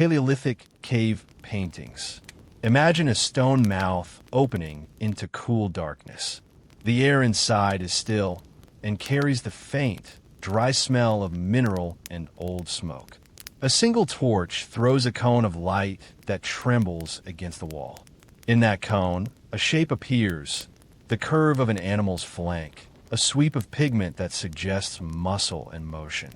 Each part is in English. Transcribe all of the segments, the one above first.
Paleolithic cave paintings. Imagine a stone mouth opening into cool darkness. The air inside is still and carries the faint, dry smell of mineral and old smoke. A single torch throws a cone of light that trembles against the wall. In that cone, a shape appears, the curve of an animal's flank, a sweep of pigment that suggests muscle and motion.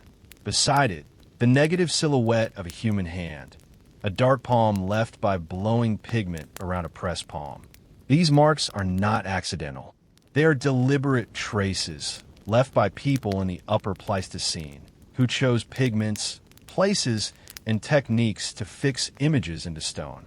Beside it, the negative silhouette of a human hand, a dark palm left by blowing pigment around a pressed palm. These marks are not accidental. They are deliberate traces left by people in the Upper Pleistocene who chose pigments, places, and techniques to fix images into stone.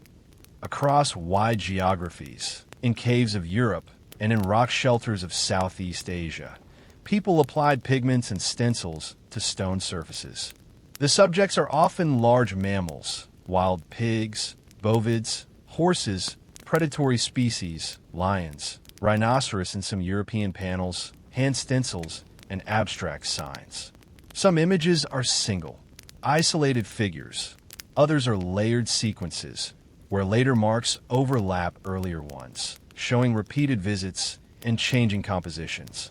Across wide geographies, in caves of Europe and in rock shelters of Southeast Asia, people applied pigments and stencils to stone surfaces. The subjects are often large mammals, wild pigs, bovids, horses, predatory species, lions, rhinoceros in some European panels, hand stencils, and abstract signs. Some images are single, isolated figures. Others are layered sequences, where later marks overlap earlier ones, showing repeated visits and changing compositions.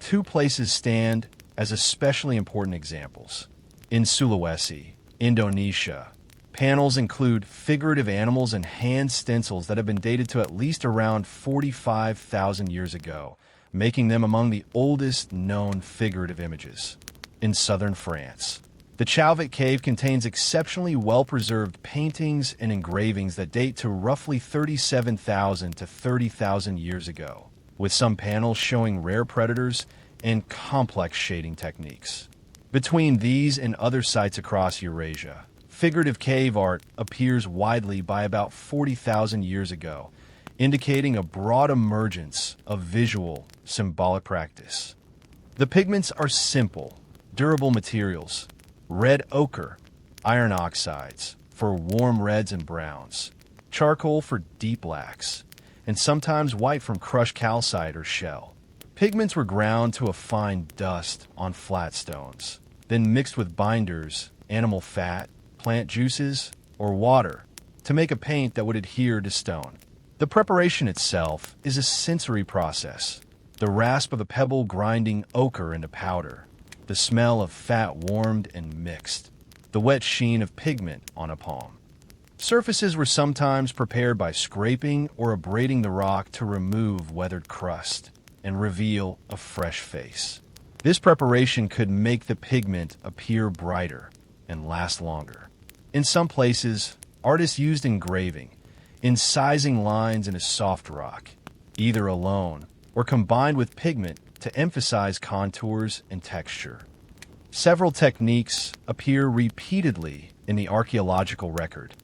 Two places stand as especially important examples. In Sulawesi, Indonesia, panels include figurative animals and hand stencils that have been dated to at least around 45,000 years ago, making them among the oldest known figurative images. In southern France, the Chauvet Cave contains exceptionally well-preserved paintings and engravings that date to roughly 37,000 to 30,000 years ago, with some panels showing rare predators and complex shading techniques. Between these and other sites across Eurasia, figurative cave art appears widely by about 40,000 years ago, indicating a broad emergence of visual, symbolic practice. The pigments are simple, durable materials: red ochre, iron oxides for warm reds and browns, charcoal for deep blacks, and sometimes white from crushed calcite or shell. Pigments were ground to a fine dust on flat stones, then mixed with binders, animal fat, plant juices, or water to make a paint that would adhere to stone. The preparation itself is a sensory process. The rasp of a pebble grinding ochre into powder, the smell of fat warmed and mixed, the wet sheen of pigment on a palm. Surfaces were sometimes prepared by scraping or abrading the rock to remove weathered crust and reveal a fresh face. This preparation could make the pigment appear brighter and last longer. In some places, artists used engraving, incising lines in a soft rock, either alone or combined with pigment to emphasize contours and texture. Several techniques appear repeatedly in the archaeological record.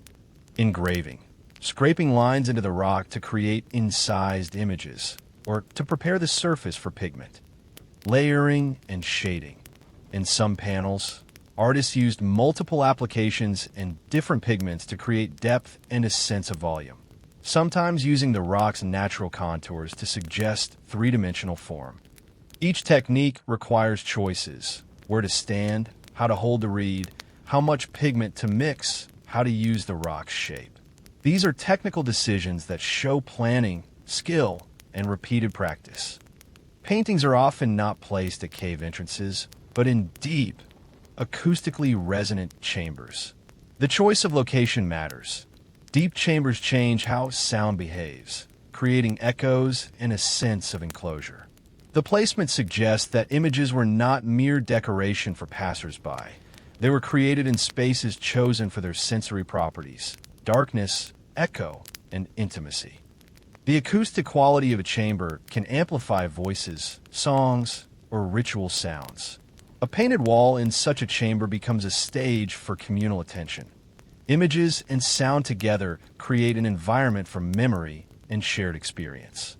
Engraving, scraping lines into the rock to create incised images, or to prepare the surface for pigment. Layering and shading. In some panels, artists used multiple applications and different pigments to create depth and a sense of volume, sometimes using the rock's natural contours to suggest three-dimensional form. Each technique requires choices: where to stand, how to hold the reed, how much pigment to mix, how to use the rock's shape. These are technical decisions that show planning, skill, and repeated practice. Paintings are often not placed at cave entrances, but in deep, acoustically resonant chambers. The choice of location matters. Deep chambers change how sound behaves, creating echoes and a sense of enclosure. The placement suggests that images were not mere decoration for passers-by. They were created in spaces chosen for their sensory properties: darkness, echo, and intimacy. The acoustic quality of a chamber can amplify voices, songs, or ritual sounds. A painted wall in such a chamber becomes a stage for communal attention. Images and sound together create an environment for memory and shared experience.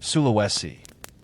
Sulawesi.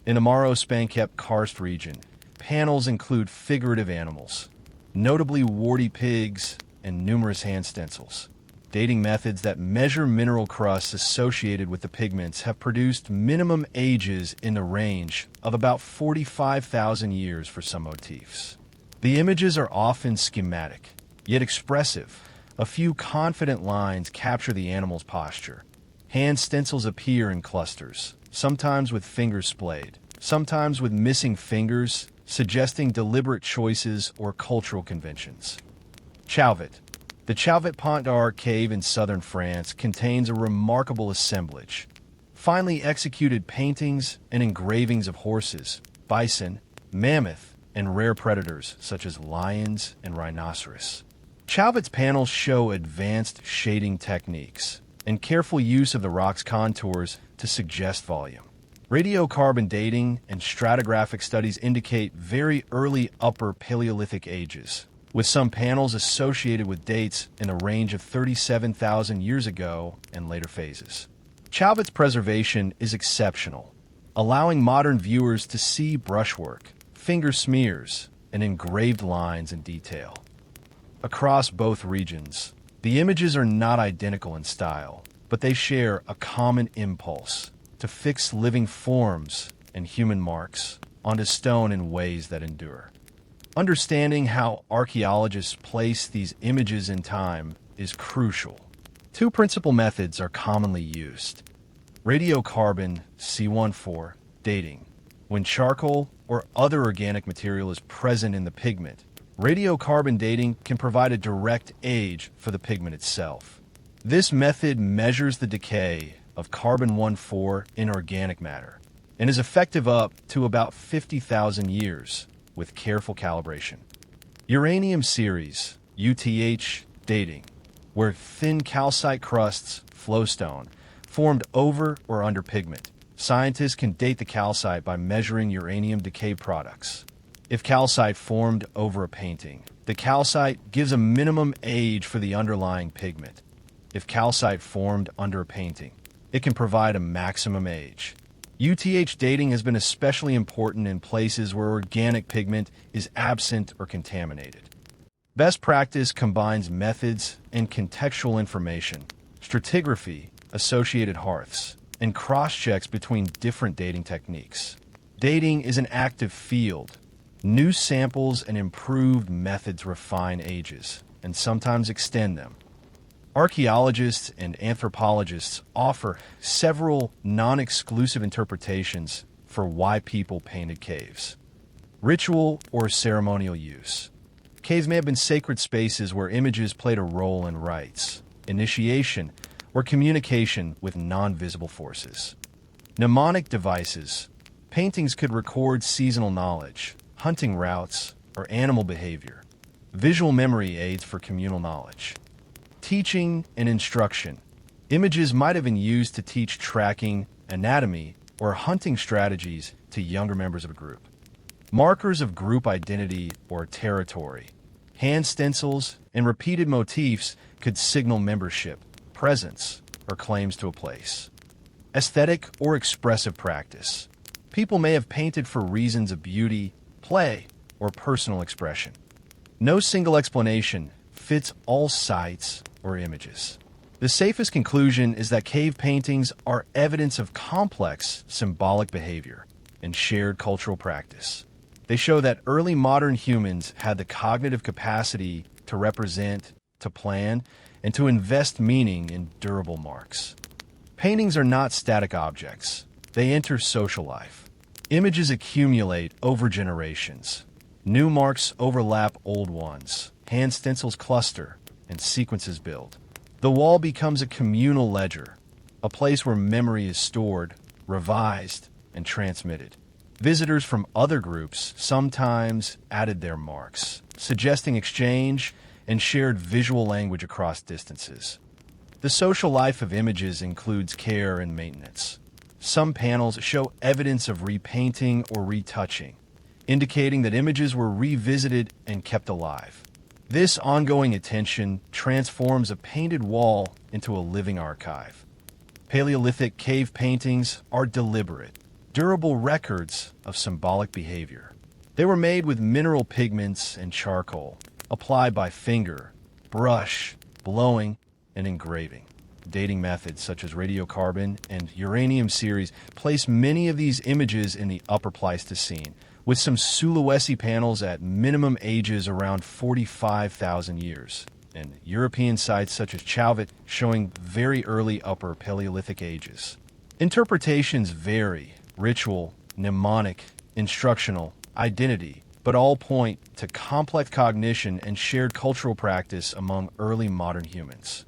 In Amaro Spankep Karst region, panels include figurative animals, notably warty pigs and numerous hand stencils. Dating methods that measure mineral crusts associated with the pigments have produced minimum ages in the range of about 45,000 years for some motifs. The images are often schematic, yet expressive, A few confident lines capture the animal's posture. Hand stencils appear in clusters, sometimes with fingers splayed, sometimes with missing fingers, suggesting deliberate choices or cultural conventions. Chauvet. The Chauvet Pont d'Arc cave in southern France contains a remarkable assemblage. Finely executed paintings and engravings of horses, bison, mammoth, and rare predators such as lions and rhinoceros. Chauvet's panels show advanced shading techniques and careful use of the rock's contours to suggest volume. Radiocarbon dating and stratigraphic studies indicate very early Upper Paleolithic ages, with some panels associated with dates in a range of 37,000 years ago and later phases. Chauvet's preservation is exceptional, allowing modern viewers to see brushwork, finger smears, and engraved lines in detail. Across both regions, the images are not identical in style, but they share a common impulse to fix living forms and human marks onto stone in ways that endure. Understanding how archaeologists place these images in time is crucial. Two principal methods are commonly used. Radiocarbon C14 dating. When charcoal or other organic material is present in the pigment, radiocarbon dating can provide a direct age for the pigment itself. This method measures the decay of carbon-14 in organic matter and is effective up to about 50,000 years with careful calibration. Uranium series, UTH dating, where thin calcite crusts, flowstone, formed over or under pigment. Scientists can date the calcite by measuring uranium decay products. If calcite formed over a painting, the calcite gives a minimum age for the underlying pigment. If calcite formed under a painting, it can provide a maximum age. UTH dating has been especially important in places where organic pigment is absent or contaminated. Best practice combines methods and contextual information, stratigraphy, associated hearths, and cross-checks between different dating techniques. Dating is an active field. New samples and improved methods refine ages and sometimes extend them. Archaeologists and anthropologists offer several non-exclusive interpretations for why people painted caves. Ritual or ceremonial use. Caves may have been sacred spaces where images played a role in rites, initiation, or communication with non-visible forces. Mnemonic devices. Paintings could record seasonal knowledge, hunting routes, or animal behavior. Visual memory aids for communal knowledge. Teaching and instruction. Images might have been used to teach tracking, anatomy, or hunting strategies to younger members of a group. Markers of group identity or territory. Hand stencils and repeated motifs could signal membership, presence, or claims to a place. Aesthetic or expressive practice. People may have painted for reasons of beauty, play, or personal expression. No single explanation fits all sites or images. The safest conclusion is that cave paintings are evidence of complex symbolic behavior and shared cultural practice. They show that early modern humans had the cognitive capacity to represent, to plan, and to invest meaning in durable marks. Paintings are not static objects. They enter social life. Images accumulate over generations. New marks overlap old ones. Hand stencils cluster, and sequences build. The wall becomes a communal ledger, a place where memory is stored, revised, and transmitted. Visitors from other groups sometimes added their marks, suggesting exchange and shared visual language across distances. The social life of images includes care and maintenance. Some panels show evidence of repainting or retouching, indicating that images were revisited and kept alive. This ongoing attention transforms a painted wall into a living archive. Paleolithic cave paintings are deliberate, durable records of symbolic behavior. They were made with mineral pigments and charcoal, applied by finger, brush, blowing, and engraving. Dating methods such as radiocarbon and uranium series place many of these images in the Upper Pleistocene, with some Sulawesi panels at minimum ages around 45,000 years. and European sites such as Chauvet showing very early Upper Paleolithic ages. Interpretations vary: ritual, mnemonic, instructional, identity, but all point to complex cognition and shared cultural practice among early modern humans.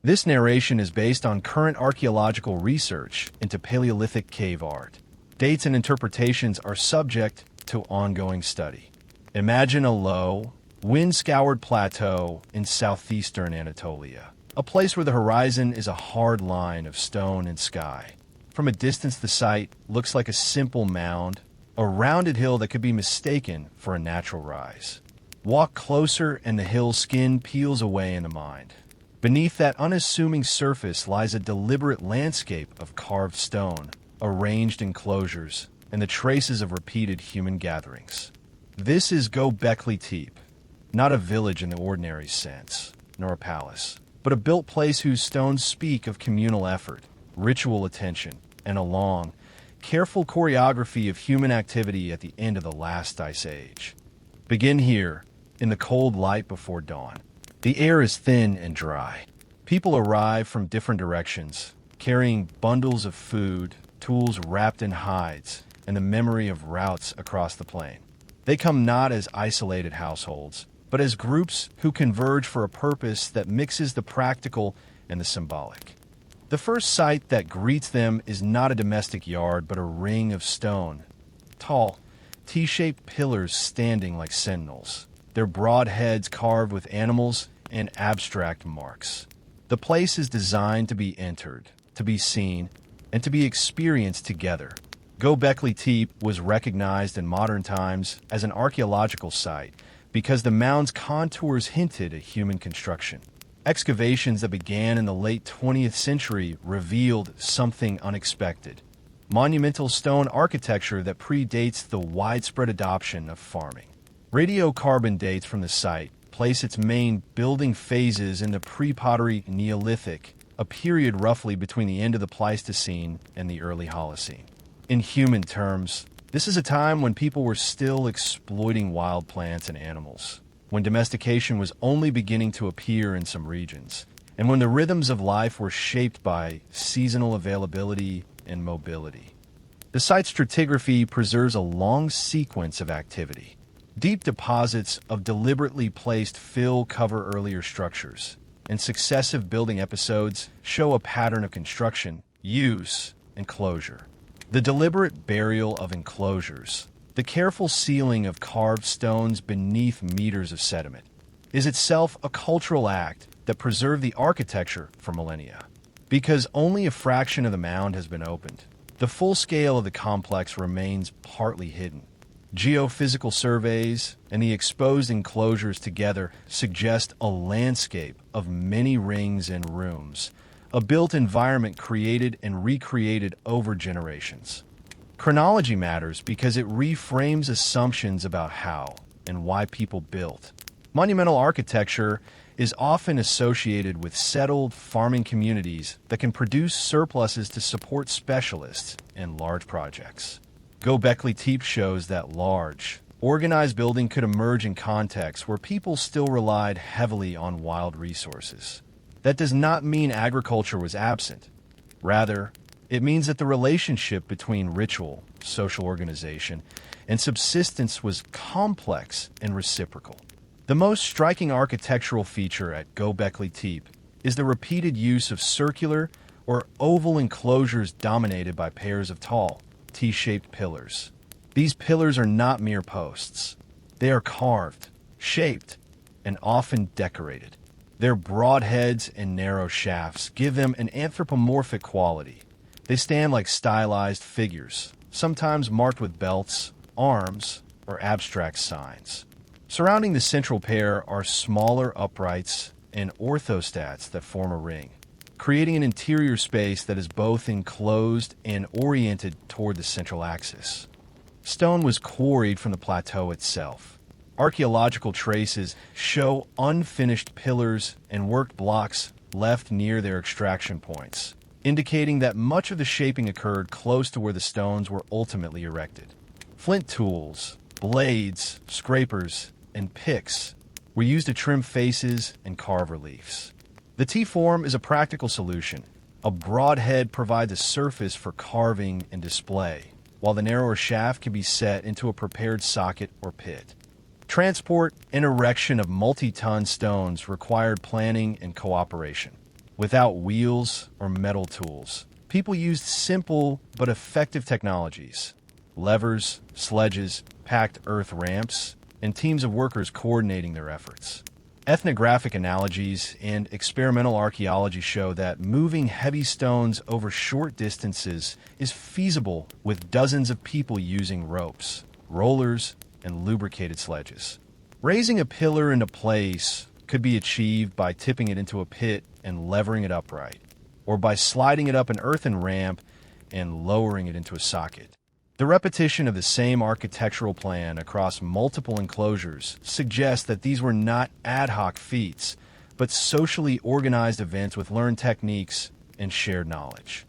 This narration is based on current archaeological research into Paleolithic cave art. Dates and interpretations are subject to ongoing study. Imagine a low, wind-scoured plateau in southeastern Anatolia, a place where the horizon is a hard line of stone and sky. From a distance, the site looks like a simple mound, a rounded hill that could be mistaken for a natural rise. Walk closer and the hill's skin peels away in the mind. Beneath that unassuming surface lies a deliberate landscape of carved stone, arranged enclosures, and the traces of repeated human gatherings. This is Göbekli Tepe, not a village in the ordinary sense, nor a palace, but a built place whose stones speak of communal effort, ritual attention, and a long, careful choreography of human activity at the end of the last ice age. Begin here, in the cold light before dawn. The air is thin and dry. People arrive from different directions, carrying bundles of food, tools wrapped in hides, and the memory of routes across the plain. They come not as isolated households, but as groups who converge for a purpose that mixes the practical and the symbolic. The first sight that greets them is not a domestic yard, but a ring of stone. Tall, T-shaped pillars standing like sentinels, their broad heads carved with animals and abstract marks. The place is designed to be entered, to be seen, and to be experienced together. Göbekli Tepe was recognized in modern times as an archaeological site because the mound's contours hinted at human construction. Excavations that began in the late 20th century revealed something unexpected: monumental stone architecture that predates the widespread adoption of farming. Radiocarbon dates from the site place its main building phases in the pre-pottery Neolithic, a period roughly between the end of the Pleistocene and the early Holocene. In human terms, this is a time when people were still exploiting wild plants and animals, when domestication was only beginning to appear in some regions, and when the rhythms of life were shaped by seasonal availability and mobility. The site's stratigraphy preserves a long sequence of activity. Deep deposits of deliberately placed fill cover earlier structures, and successive building episodes show a pattern of construction, use, and closure. The deliberate burial of enclosures, the careful sealing of carved stones beneath meters of sediment, is itself a cultural act that preserved the architecture for millennia. Because only a fraction of the mound has been opened, the full scale of the complex remains partly hidden. Geophysical surveys and the exposed enclosures together suggest a landscape of many rings and rooms, a built environment created and recreated over generations. Chronology matters because it reframes assumptions about how and why people built. Monumental architecture is often associated with settled farming communities that can produce surpluses to support specialists in large projects. Göbekli Tepe shows that large, organized building could emerge in contexts where people still relied heavily on wild resources. That does not mean agriculture was absent. Rather, it means that the relationship between ritual, social organization, and subsistence was complex and reciprocal. The most striking architectural feature at Göbekli Tepe is the repeated use of circular or oval enclosures dominated by pairs of tall, T-shaped pillars. These pillars are not mere posts. They are carved, shaped, and often decorated. Their broad heads and narrow shafts give them an anthropomorphic quality. They stand like stylized figures, sometimes marked with belts, arms, or abstract signs. Surrounding the central pair are smaller uprights and orthostats that form a ring, creating an interior space that is both enclosed and oriented toward the central axis. Stone was quarried from the plateau itself. Archaeological traces show unfinished pillars and worked blocks left near their extraction points, indicating that much of the shaping occurred close to where the stones were ultimately erected. Flint tools, blades, scrapers, and picks were used to trim faces and carve reliefs. The T-form is a practical solution. A broad head provides a surface for carving and display, while the narrower shaft can be set into a prepared socket or pit. Transport and erection of multi-ton stones required planning and cooperation. Without wheels or metal tools, people used simple but effective technologies: levers, sledges, packed earth ramps, and teams of workers coordinating their efforts. Ethnographic analogies and experimental archaeology show that moving heavy stones over short distances is feasible with dozens of people using ropes, rollers, and lubricated sledges. Raising a pillar into place could be achieved by tipping it into a pit and levering it upright, or by sliding it up an earthen ramp and lowering it into a socket. The repetition of the same architectural plan across multiple enclosures suggests that these were not ad hoc feats, but socially organized events with learned techniques and shared knowledge.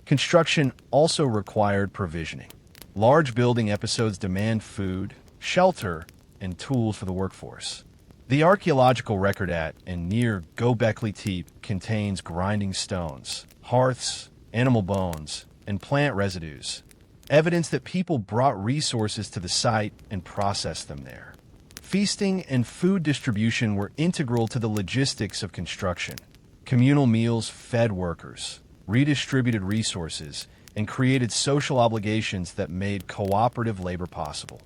Construction also required provisioning. Large building episodes demand food, shelter, and tools for the workforce. The archaeological record at and near Göbekli Tepe contains grinding stones, hearths, animal bones, and plant residues, evidence that people brought resources to the site and processed them there. Feasting and food distribution were integral to the logistics of construction. Communal meals fed workers, redistributed resources, and created social obligations that made cooperative labor possible.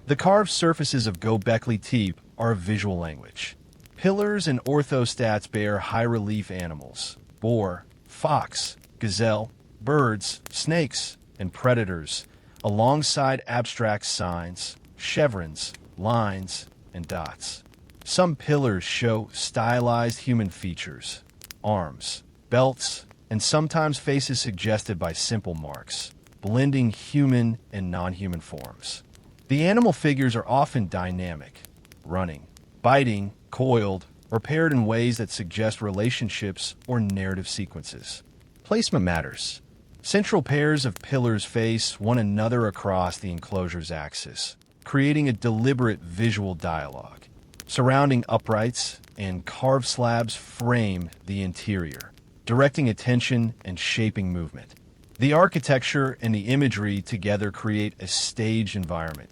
The carved surfaces of Göbekli Tepe are a visual language. Pillars and orthostats bear high-relief animals: boar, fox, gazelle, birds, snakes, and predators, alongside abstract signs, chevrons, lines, and dots. Some pillars show stylized human features: arms, belts, and sometimes faces suggested by simple marks, blending human and non-human forms. The animal figures are often dynamic, running, biting, coiled, or paired in ways that suggest relationships or narrative sequences. Placement matters. Central pairs of pillars face one another across the enclosure's axis, creating a deliberate visual dialogue. Surrounding uprights and carved slabs frame the interior, directing attention and shaping movement. The architecture and the imagery together create a staged environment.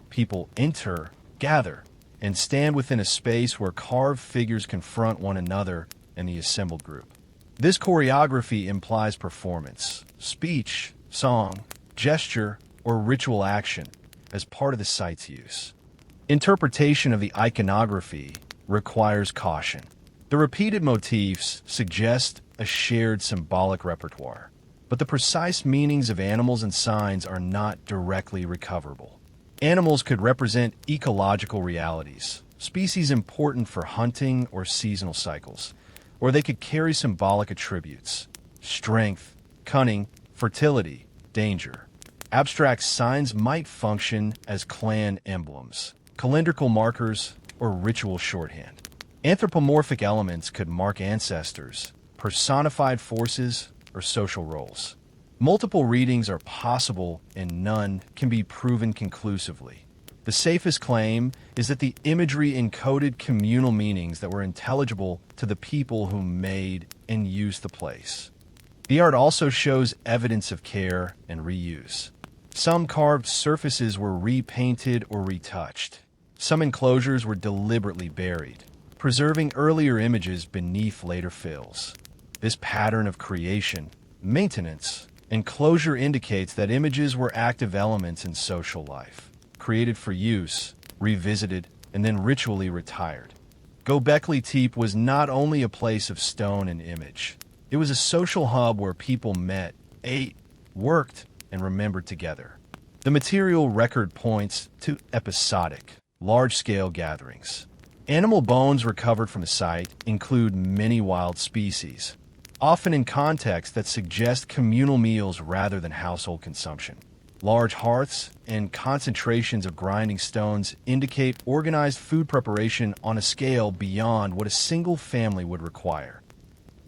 People enter, gather, and stand within a space where carved figures confront one another and the assembled group. This choreography implies performance, speech, song, gesture, or ritual action as part of the site's use. Interpretation of the iconography requires caution. The repeated motifs suggest a shared symbolic repertoire, but the precise meanings of animals and signs are not directly recoverable. Animals could represent ecological realities, species important for hunting or seasonal cycles, or they could carry symbolic attributes: strength, cunning, fertility, danger. Abstract signs might function as clan emblems, calendrical markers, or ritual shorthand. Anthropomorphic elements could mark ancestors, personified forces, or social roles. Multiple readings are possible and none can be proven conclusively. The safest claim is that the imagery encoded communal meanings that were intelligible to the people who made and used the place. The art also shows evidence of care and reuse. Some carved surfaces were repainted or retouched. Some enclosures were deliberately buried, preserving earlier images beneath later fills. This pattern of creation, maintenance, and closure indicates that images were active elements in social life, created for use, revisited, and then ritually retired. Göbekli Tepe was not only a place of stone and image. It was a social hub where people met, ate, worked, and remembered together. The material record points to episodic, large-scale gatherings. Animal bones recovered from the site include many wild species, often in contexts that suggest communal meals rather than household consumption. Large hearths and concentrations of grinding stones indicate organized food preparation on a scale beyond what a single family would require.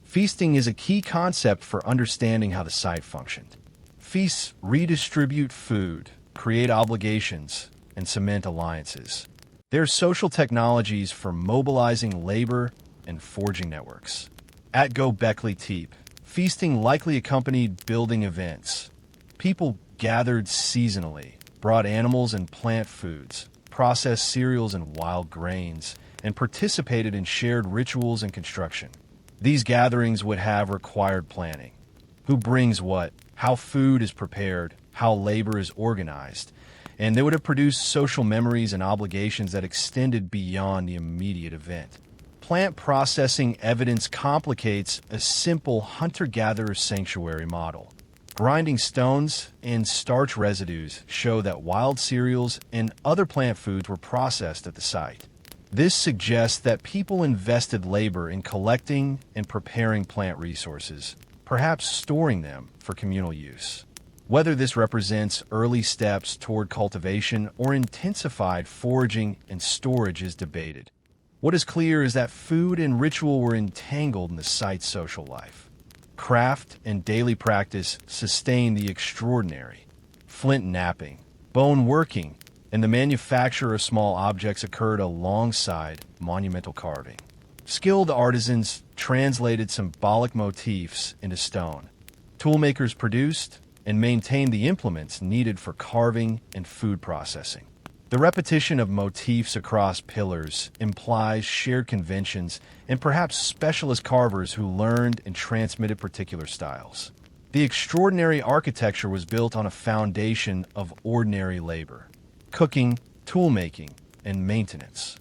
Feasting is a key concept for understanding how the site functioned. Feasts redistribute food, create obligations, and cement alliances. They're social technologies for mobilizing labor and forging networks. At Göbekli Tepe, feasting likely accompanied building events. People gathered seasonally, brought animals and plant foods, processed cereals and wild grains, and participated in shared rituals and construction. These gatherings would have required planning. Who brings what, how food is prepared, how labor is organized, and they would have produced social memories and obligations that extended beyond the immediate event. Plant processing evidence complicates a simple hunter-gatherer sanctuary model. Grinding stones and starch residues show that wild cereals and other plant foods were processed at the site. This suggests that people invested labor in collecting and preparing plant resources, perhaps storing them for communal use. Whether this represents early steps toward cultivation or intensified foraging and storage is debated. What is clear is that food and ritual were entangled in the site's social life. Craft and daily practice sustained the extraordinary. Flint knapping, bone working, and the manufacture of small objects occurred alongside monumental carving. Skilled artisans translated symbolic motifs into stone. Toolmakers produced and maintained the implements needed for carving and food processing. The repetition of motifs across pillars implies shared conventions and perhaps specialist carvers who learned and transmitted particular styles. The extraordinary architecture was built on a foundation of ordinary labor: cooking, toolmaking, and maintenance.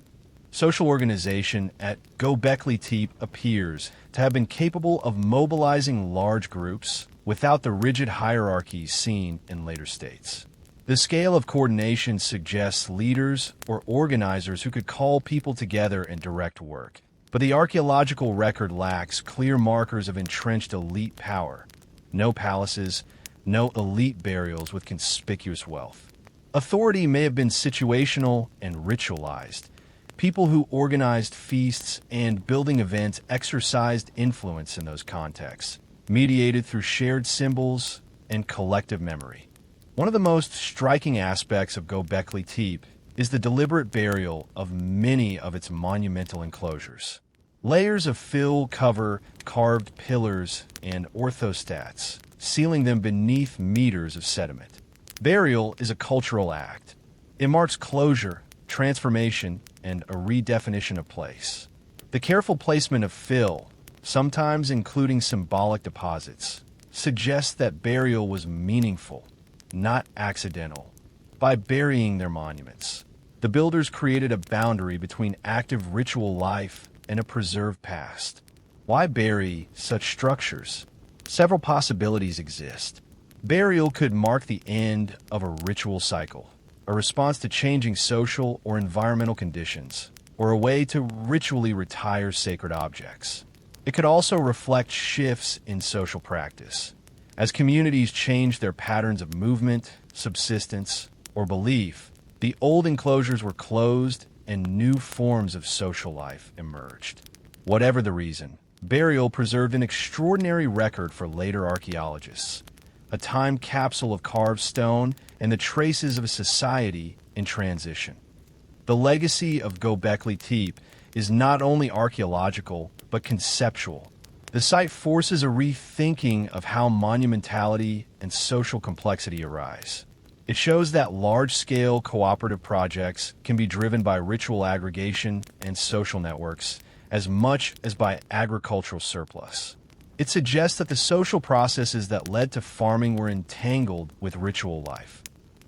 Social organization at Göbekli Tepe appears to have been capable of mobilizing large groups without the rigid hierarchies seen in later states. The scale of coordination suggests leaders or organizers who could call people together and direct work. But the archaeological record lacks clear markers of entrenched elite power. No palaces, no elite burials with conspicuous wealth. Authority may have been situational and ritualized. People who organized feasts and building events exercised influence in those contexts, mediated through shared symbols and collective memory. One of the most striking aspects of Göbekli Tepe is the deliberate burial of many of its monumental enclosures. Layers of fill cover carved pillars and orthostats, sealing them beneath meters of sediment. Burial is a cultural act. It marks closure, transformation, and a redefinition of place. The careful placement of fill, sometimes including symbolic deposits, suggests that burial was meaningful, not accidental. By burying their monuments, the builders created a boundary between active ritual life and a preserved past. Why bury such structures? Several possibilities exist. Burial could mark the end of a ritual cycle, a response to changing social or environmental conditions, or a way to ritually retire sacred objects. It could also reflect shifts in social practice. As communities changed their patterns of movement, subsistence, or belief, the old enclosures were closed and new forms of social life emerged. Whatever the reason, burial preserved an extraordinary record for later archaeologists, a time capsule of carved stone and the traces of a society in transition. The legacy of Göbekli Tepe is not only archaeological, but conceptual. The site forces a rethinking of how monumentality and social complexity arise. It shows that large-scale cooperative projects can be driven by ritual aggregation and social networks as much as by agricultural surplus. It suggests that the social processes that led to farming were entangled with ritual life.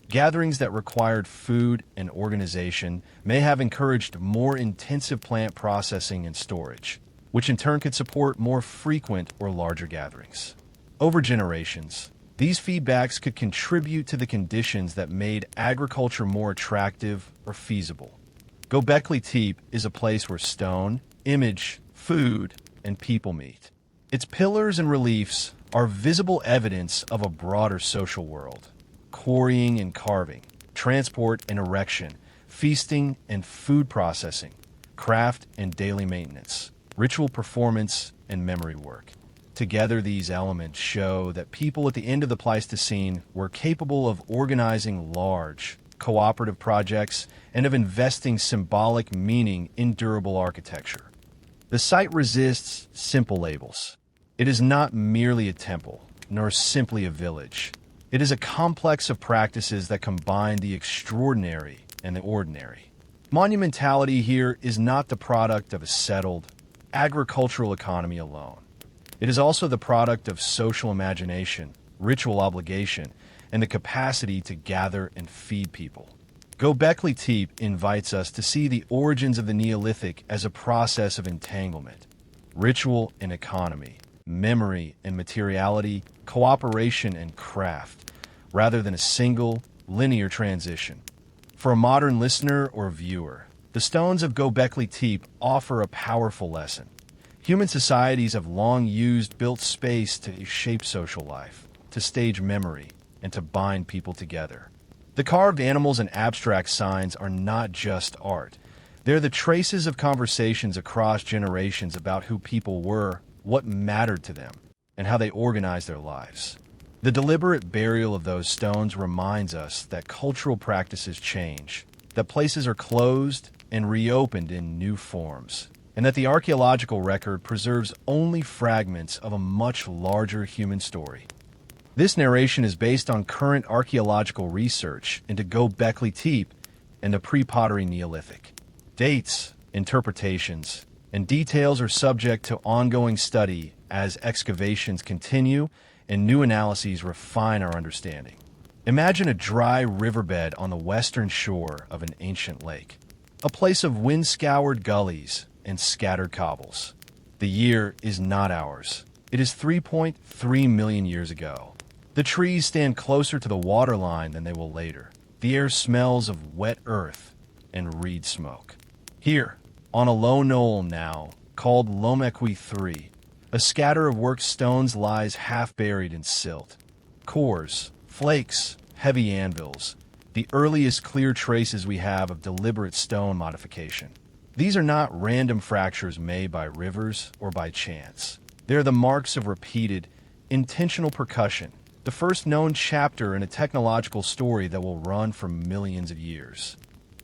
Gatherings that required food and organization may have encouraged more intensive plant processing and storage, which in turn could support more frequent or larger gatherings. Over generations, these feedbacks could contribute to the conditions that made agriculture more attractive or feasible. Göbekli Tepe is a place where stone, image, food, and people meet. Its pillars and reliefs are visible evidence of a broader social world. Quarrying and carving, transport and erection, feasting and food processing, craft and daily maintenance, ritual performance, and memory work. Together, these elements show that people at the end of the Pleistocene were capable of organizing large, cooperative projects, and of investing symbolic meaning in durable architecture. The site resists simple labels. It is not merely a temple, nor simply a village. It is a complex of practices that combine the extraordinary and the ordinary. Monumentality here is not the product of a settled, agricultural economy alone. It is also the product of social imagination, ritual obligation, and the capacity to gather and feed people. Göbekli Tepe invites us to see the origins of the Neolithic as a process of entanglement, ritual and economy, memory and materiality, cooperation and craft, rather than a single, linear transition. For a modern listener or viewer, the stones of Göbekli Tepe offer a powerful lesson. Human societies have long used built space to shape social life, to stage memory, and to bind people together. The carved animals and abstract signs are not just art. They're the traces of conversations across generations about who people were, what mattered to them, and how they organized their lives. The deliberate burial of those stones reminds us that cultural practices change, that places are closed and reopened in new forms, and that the archaeological record preserves only fragments of a much larger human story. This narration is based on current archaeological research into Göbekli Tepe and the pre-pottery Neolithic. Dates, interpretations, and details are subject to ongoing study as excavations continue and new analyses refine our understanding. Imagine a dry riverbed on the western shore of an ancient lake, a place of wind-scoured gullies and scattered cobbles. The year is not ours. It is 3.3 million years ago. The trees stand closer to the waterline than they will later. The air smells of wet earth and reed smoke. Here, on a low knoll now, called Lomekwi 3, a scatter of worked stones lies half buried in silt. Cores, flakes, heavy anvils, the earliest clear traces we have of deliberate stone modification. These are not random fractures made by rivers or by chance. They are the marks of repeated, intentional percussion, the first known chapter in a technological story that will run for millions of years.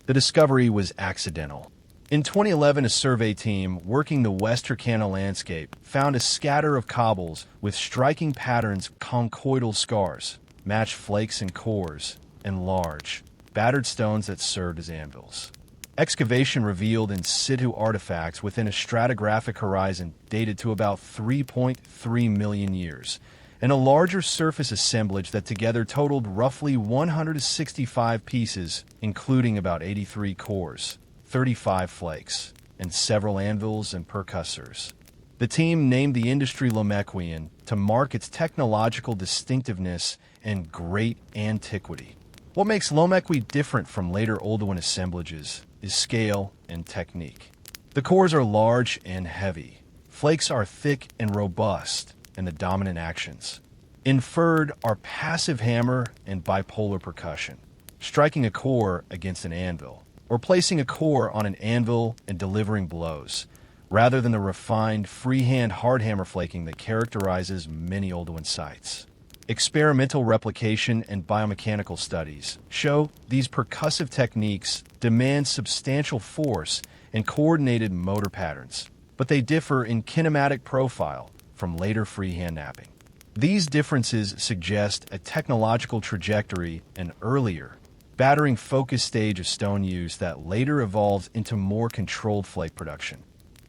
The discovery was accidental. In 2011, a survey team working the West Turkana landscape found a scatter of cobbles with striking patterns, conchoidal scars, matched flakes and cores, and large, battered stones that served as anvils. Excavation revealed in situ artifacts within a stratigraphic horizon dated to about 3.3 million years, and a larger surface assemblage that together totaled roughly 165 pieces, including about 83 cores, 35 flakes, and several anvils and percussors. The team named the industry Lomekwian to mark its technological distinctiveness and great antiquity. What makes Lomekwi different from later Oldowan assemblages is scale and technique. The cores are large and heavy. Flakes are thick and robust, and the dominant actions. Inferred are passive hammer and bipolar percussion, striking a core against an anvil, or placing a core on an anvil and delivering blows, rather than the refined freehand hard hammer flaking that characterizes many Oldowan sites. Experimental replication and biomechanical studies show these percussive techniques demand substantial force and coordinated motor patterns, but they differ in kinematic profile from later freehand knapping. These differences suggest a technological trajectory and earlier, battering focus stage of stone use that later evolved into more controlled flake production.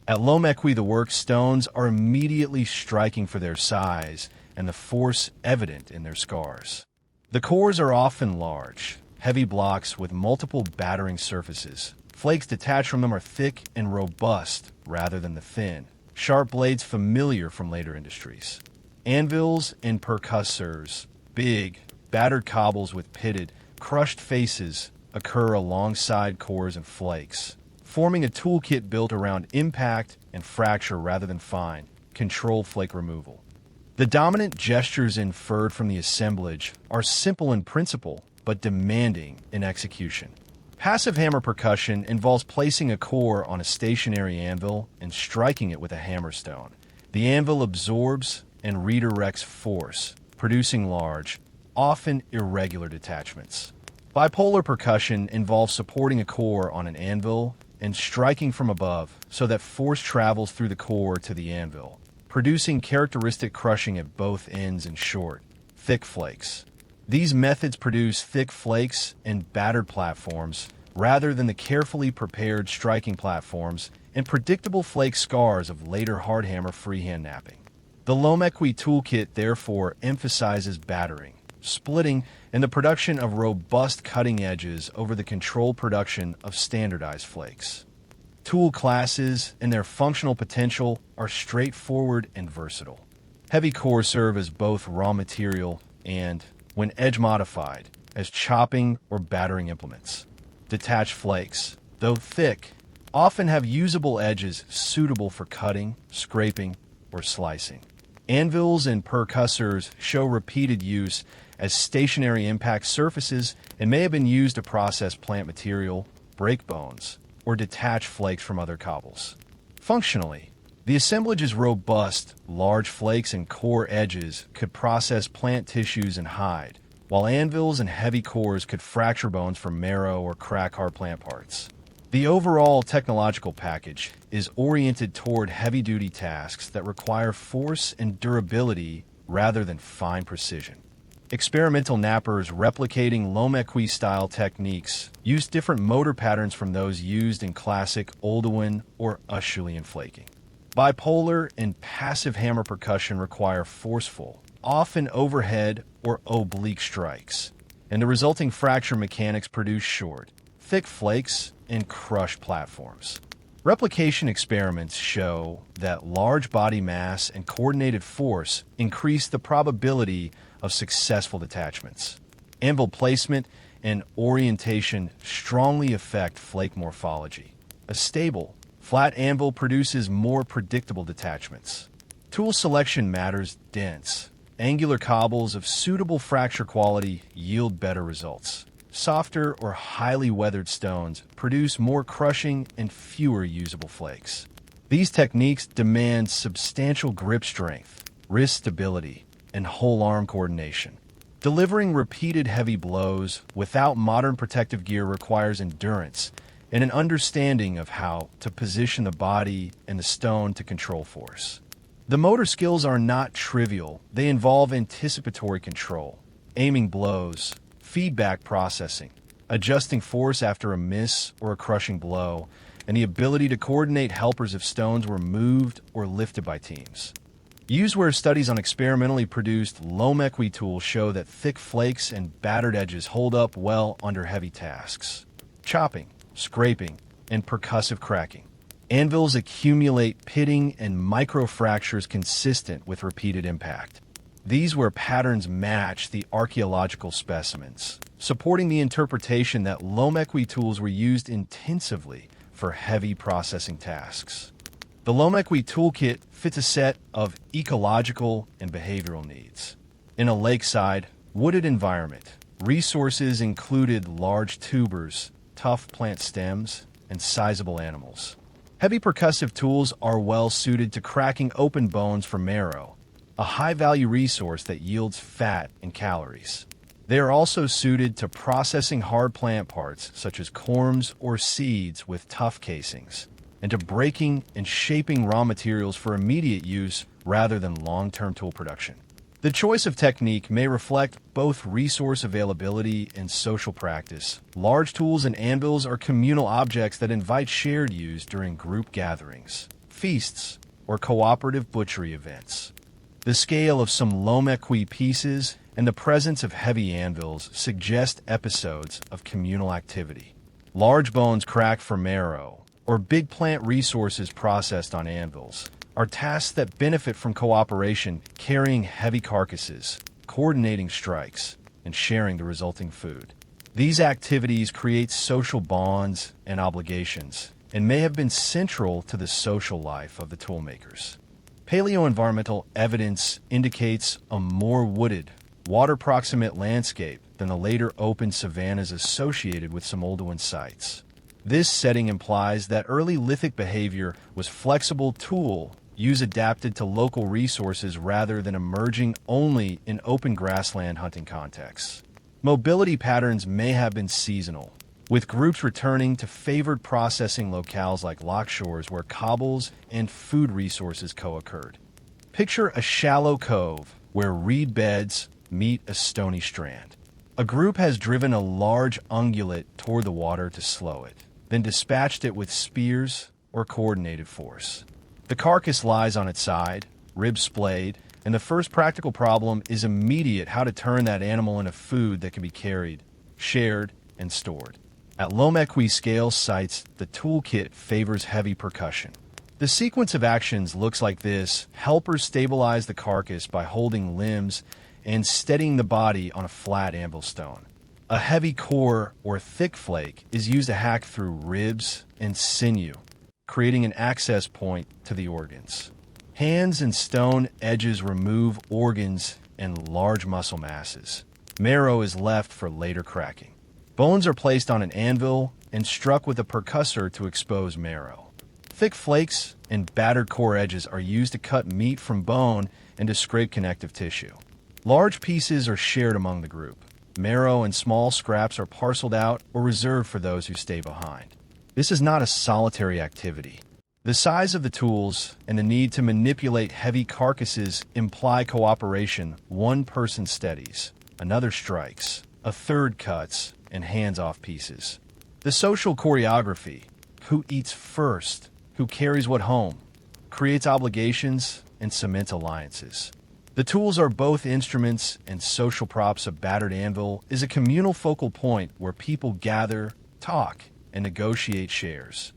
At Lomekwi, the work stones are immediately striking for their size and the force evident in their scars. The cores are often large, heavy blocks with multiple battering surfaces. Flakes detached from them are thick and robust rather than the thin, sharp blades familiar from later industries. Anvils and percussors, big, battered cobbles with pitted, crushed faces, occur alongside cores and flakes, forming a toolkit built around impact and fracture rather than fine, controlled flake removal. The dominant gestures inferred from the assemblage are simple in principle, but demanding in execution. Passive hammer percussion involves placing a core on a stationary anvil and striking it with a hammerstone. The anvil absorbs and redirects force, producing large, often irregular detachments. Bipolar percussion involves supporting a core on an anvil and striking from above so that force travels through the core to the anvil, producing characteristic crushing at both ends and short, thick flakes. These methods produce thick flakes and battered platforms rather than the carefully prepared striking platforms and predictable flake scars of later hardhammer freehand knapping. The Lomekwi toolkit therefore emphasizes battering, splitting, and the production of robust cutting edges over the controlled production of standardized flakes. Tool classes and their functional potential are straightforward and versatile. Heavy cores serve as both raw material and, when edge modified, as chopping or battering implements. Detached flakes, though thick, often have usable edges suitable for cutting, scraping, or slicing. Anvils and percussors show repeated use as stationary impact surfaces and may have been used to process plant material, break bones, or detach flakes from other cobbles. Functionally, the assemblage is robust. Large flakes and core edges could process plant tissues and hide, while anvils and heavy cores could fracture bones from marrow or crack hard plant parts. The overall technological package is oriented toward heavy-duty tasks that require force and durability rather than fine precision. Experimental knappers replicating Lomekwi-style techniques use different motor patterns from those used in classic Oldowan or Acheulean flaking. Bipolar and passive hammer percussion require forceful, often overhead or oblique strikes, and the resulting fracture mechanics produce short, thick flakes and crushed platforms. Replication experiments show that large body mass and coordinated force increase the probability of successful detachments. Anvil placement and orientation strongly affect flake morphology. A stable, flat anvil produces more predictable detachments. Tool selection matters dense. Angular cobbles of suitable fracture quality yield better results. Softer or highly weathered stones produce more crushing and fewer usable flakes. These techniques demand substantial grip strength, wrist stability, and whole arm coordination. Delivering repeated heavy blows without modern protective gear requires endurance and an understanding of how to position the body and the stone to control force. The motor skills are not trivial. They involve anticipatory control, aiming blows, feedback processing, adjusting force after a miss or a crushing blow, and the ability to coordinate helpers if stones were moved or lifted by teams. Useware studies on experimentally produced Lomekwi tools show that thick flakes and battered edges hold up well under heavy tasks. Chopping, scraping, and percussive cracking. Anvils accumulate pitting and microfractures consistent with repeated impact. These where patterns match the archaeological specimens, supporting the interpretation that Lomekwi tools were used intensively for heavy processing tasks. The Lomekwi toolkit fits a set of ecological and behavioral needs. In a lakeside, wooded environment, resources included large tubers, tough plant stems, and sizable animals. Heavy percussive tools are well suited to cracking open bones for marrow, a high-value resource that yields fat and calories. They are also suited to processing hard plant parts such as corms or seeds with tough casings, and to breaking and shaping raw materials for immediate use rather than long-term tool production. The choice of technique may reflect both resource availability and social practice. Large tools and anvils are communal objects that invite shared use during group gatherings, feasts, or cooperative butchery events. The scale of some Lomekwi pieces and the presence of heavy anvils suggest episodes of communal activity. Large bones cracked for marrow, or big plant resources processed on anvils, are tasks that benefit from cooperation, carrying heavy carcasses, coordinating strikes, and sharing the resulting food. These activities create social bonds and obligations, and may have been central to the social life of the toolmakers. Paleoenvironmental evidence indicates a more wooded, water-proximate landscape than the later open savannas associated with some Oldowan sites. This setting implies that early lithic behavior was flexible tool use adapted to local resources rather than emerging only in open grassland hunting contexts. Mobility patterns may have been seasonal, with groups returning to favored processing locales like lockshores where cobbles and food resources co-occurred. Picture a shallow cove where reed beds meet a stony strand. A group has driven a large ungulate toward the water to slow it, then dispatched it with spears or coordinated force. The carcass lies on its side, ribs splayed, and the first practical problem is immediate: how to turn that animal into food that can be carried, shared, and stored. At Lomekwi scale sites, the toolkit favors heavy percussion. The sequence of actions looks like this. Helpers stabilize the carcass by holding limbs and steadying the body on a flat anvil stone. A heavy core or thick flake is used to hack through ribs and sinew, creating an access point to the organs. Hands and stone edges remove organs and large muscle masses. Marrow is left for later cracking. Bones are placed on an anvil and struck with a percussor to expose marrow. Thick flakes and battered core edges are used to cut meat from bone and to scrape connective tissue. Large pieces are shared among the group. Marrow and small scraps are parceled out or reserved for those who stay behind. This is not a solitary activity. The size of the tools and the need to manipulate heavy carcasses imply cooperation. One person steadies, another strikes, a third cuts, and hands off pieces. The social choreography, who eats first, who carries what home, creates obligations and cements alliances. The tools are both instruments and social props. A battered anvil is a communal focal point where people gather, talk, and negotiate shares.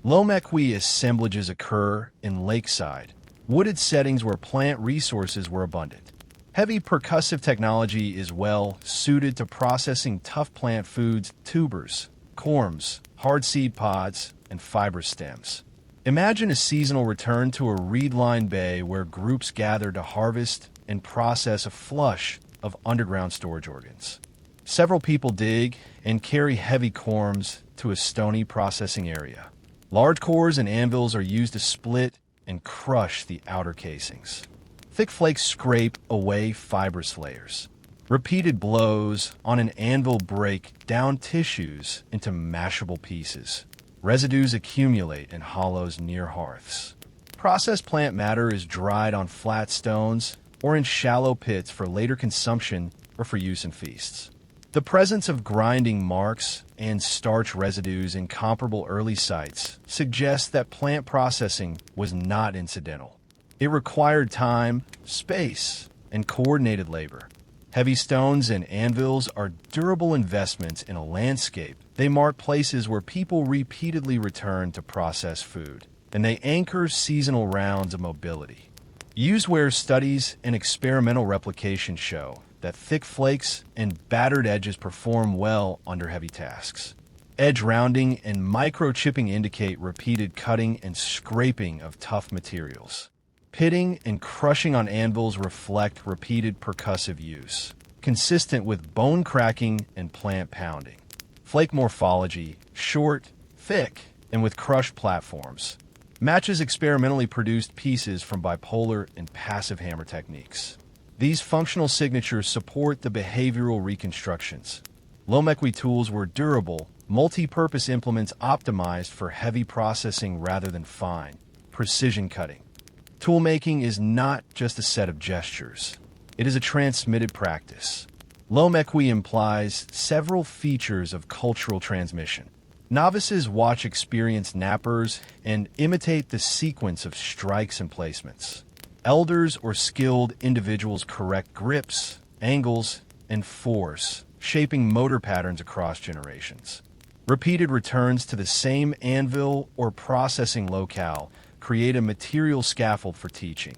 Lomekwi assemblages occur in lakeside, wooded settings where plant resources were abundant. Heavy percussive technology is well suited to processing tough plant foods, tubers, corms, hard seed pods, and fibrous stems. Imagine a seasonal return to a reed-lined bay where groups gather to harvest and process a flush of underground storage organs. Several people dig and carry heavy corms to a stony processing area. Large cores and anvils are used to split and crush the outer casings. Thick flakes scrape away fibrous layers. Repeated blows on an anvil break down tissues into mashable pieces. Residues accumulate in hollows near hearths. Processed plant matter is dried on flat stones or in shallow pits for later consumption or for use in feasts. The presence of grinding marks and starch residues in comparable early sites suggests that plant processing was not incidental. It required time, space, and coordinated labor. Heavy stones and anvils are durable investments in a landscape. They mark places where people repeatedly return to process food, and they anchor seasonal rounds of mobility. Useware studies and experimental replication show that thick flakes and battered edges perform well under heavy tasks. Edge rounding and microchipping indicate repeated cutting and scraping of tough materials. Pitting and crushing on anvils reflect repeated percussive use, consistent with bone cracking and plant pounding. Flake morphology, short, thick, and with crushed platforms, matches experimentally produced pieces from bipolar and passive hammer techniques. These functional signatures support the behavioral reconstructions. Lomekwi tools were durable, multi-purpose implements optimized for heavy processing rather than fine, precision cutting. Toolmaking is not just a set of gestures. It is a transmitted practice. Lomekwi implies several features of cultural transmission. Novices watch experienced knappers and imitate the sequence of strikes and placements. Elders or skilled individuals correct grips, angles, and force, shaping motor patterns across generations. Repeated returns to the same anvil or processing locale create a material scaffold for teaching.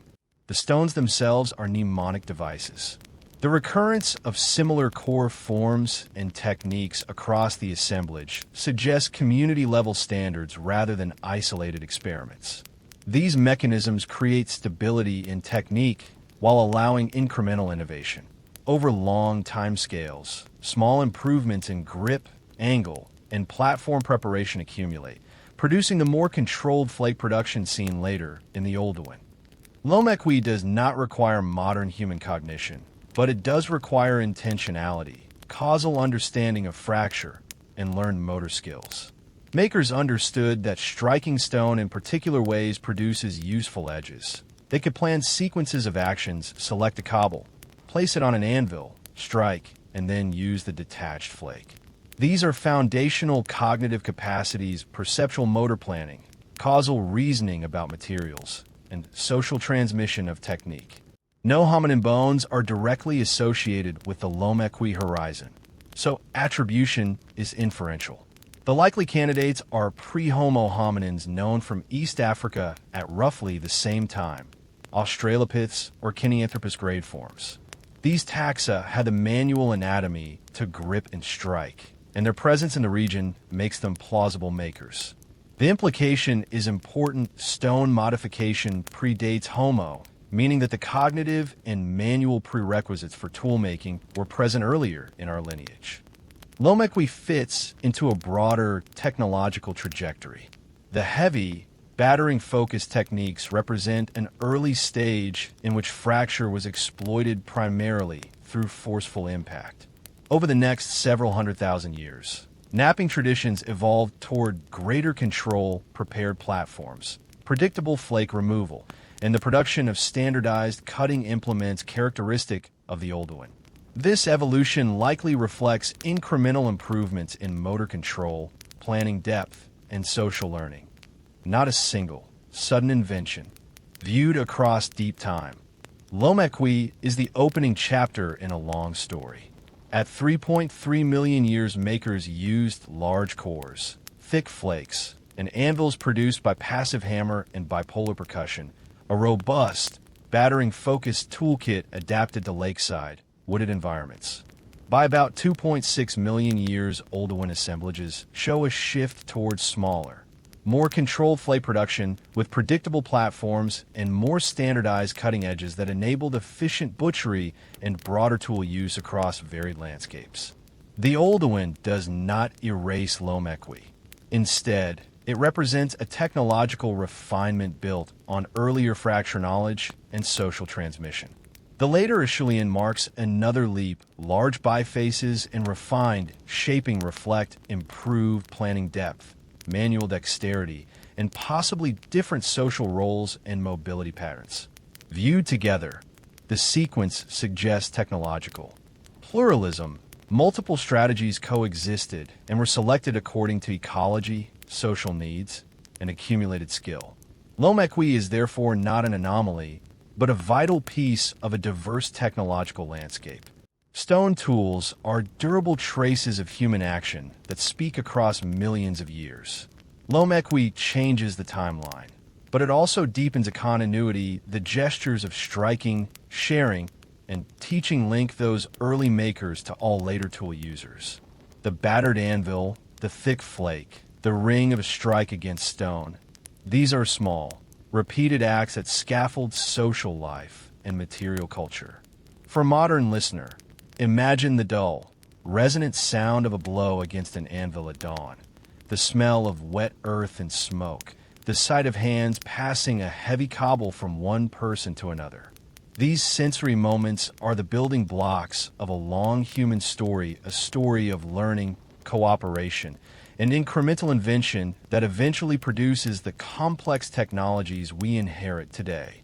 The stones themselves are mnemonic devices. The recurrence of similar core forms and techniques across the assemblage suggests community-level standards rather than isolated experiments. These mechanisms create stability in technique while allowing incremental innovation. Over long timescales, small improvements in grip, angle, and platform preparation accumulate, producing the more controlled flake production seen later in the Oldowan. Lomekwi does not require modern human cognition, but it does require intentionality. causal understanding of fracture and learned motor skills. Makers understood that striking stone in particular ways produces useful edges. They could plan sequences of actions, select a cobble, place it on an anvil, strike, and then use the detached flake. These are foundational cognitive capacities, perceptual motor planning, causal reasoning about materials, and social transmission of technique. No hominin bones are directly associated with the Lomekwi horizon, so attribution is inferential. The likely candidates are pre-Homo hominins known from East Africa at roughly the same time, Australopiths or Kinesianthropus grade forms. These taxa had the manual anatomy to grip and strike, and their presence in the region makes them plausible makers. The implication is important. Stone modification predates Homo, meaning that the cognitive and manual prerequisites for toolmaking were present earlier in our lineage. Lomekwi fits into a broader technological trajectory. The heavy, battering-focused techniques represent an early stage in which fracture was exploited primarily through forceful impact. Over the next several 100,000 years, knapping traditions evolved toward greater control, prepared platforms, predictable flake removal, and the production of standardized cutting implements characteristic of the Oldowan. This evolution likely reflects incremental improvements in motor control, planning depth, and social learning, not a single, sudden invention. Viewed across deep time, Lomekwi is the opening chapter in a long story. At 3.3 million years, makers used large cores, thick flakes, and anvils produced by passive hammer and bipolar percussion, a robust, battering-focused toolkit adapted to lakeside, wooded environments. By about 2.6 million years, Oldowan assemblages show a shift towards smaller, more controlled flake production with predictable platforms and more standardized cutting edges that enabled efficient butchery and broader tool use across varied landscapes. The Oldowan does not erase Lomekwi. Instead, it represents a technological refinement built on earlier fracture knowledge and social transmission. The later Acheulean marks another leap. Large bifaces and refined shaping reflect improved planning depth, manual dexterity, and possibly different social roles and mobility patterns. Viewed together, the sequence suggests technological pluralism. Multiple strategies coexisted and were selected according to ecology, social needs, and accumulated skill. Lomekwi is therefore not an anomaly, but a vital piece of a diverse technological landscape. Stone tools are durable traces of human action that speak across millions of years. Lomekwi changes the timeline, but it also deepens a continuity. The gestures of striking, sharing, and teaching link those early makers to all later tool users. The battered anvil, the thick flake, the ring of a strike against stone. These are small, repeated acts that scaffold social life and material culture. For a modern listener, imagine the dull, resonant sound of a blow against an anvil at dawn, the smell of wet earth and smoke, the sight of hands passing a heavy cobble from one person to another. These sensory moments are the building blocks of a long human story, a story of learning, cooperation, and incremental invention that eventually produces the complex technologies we inherit today.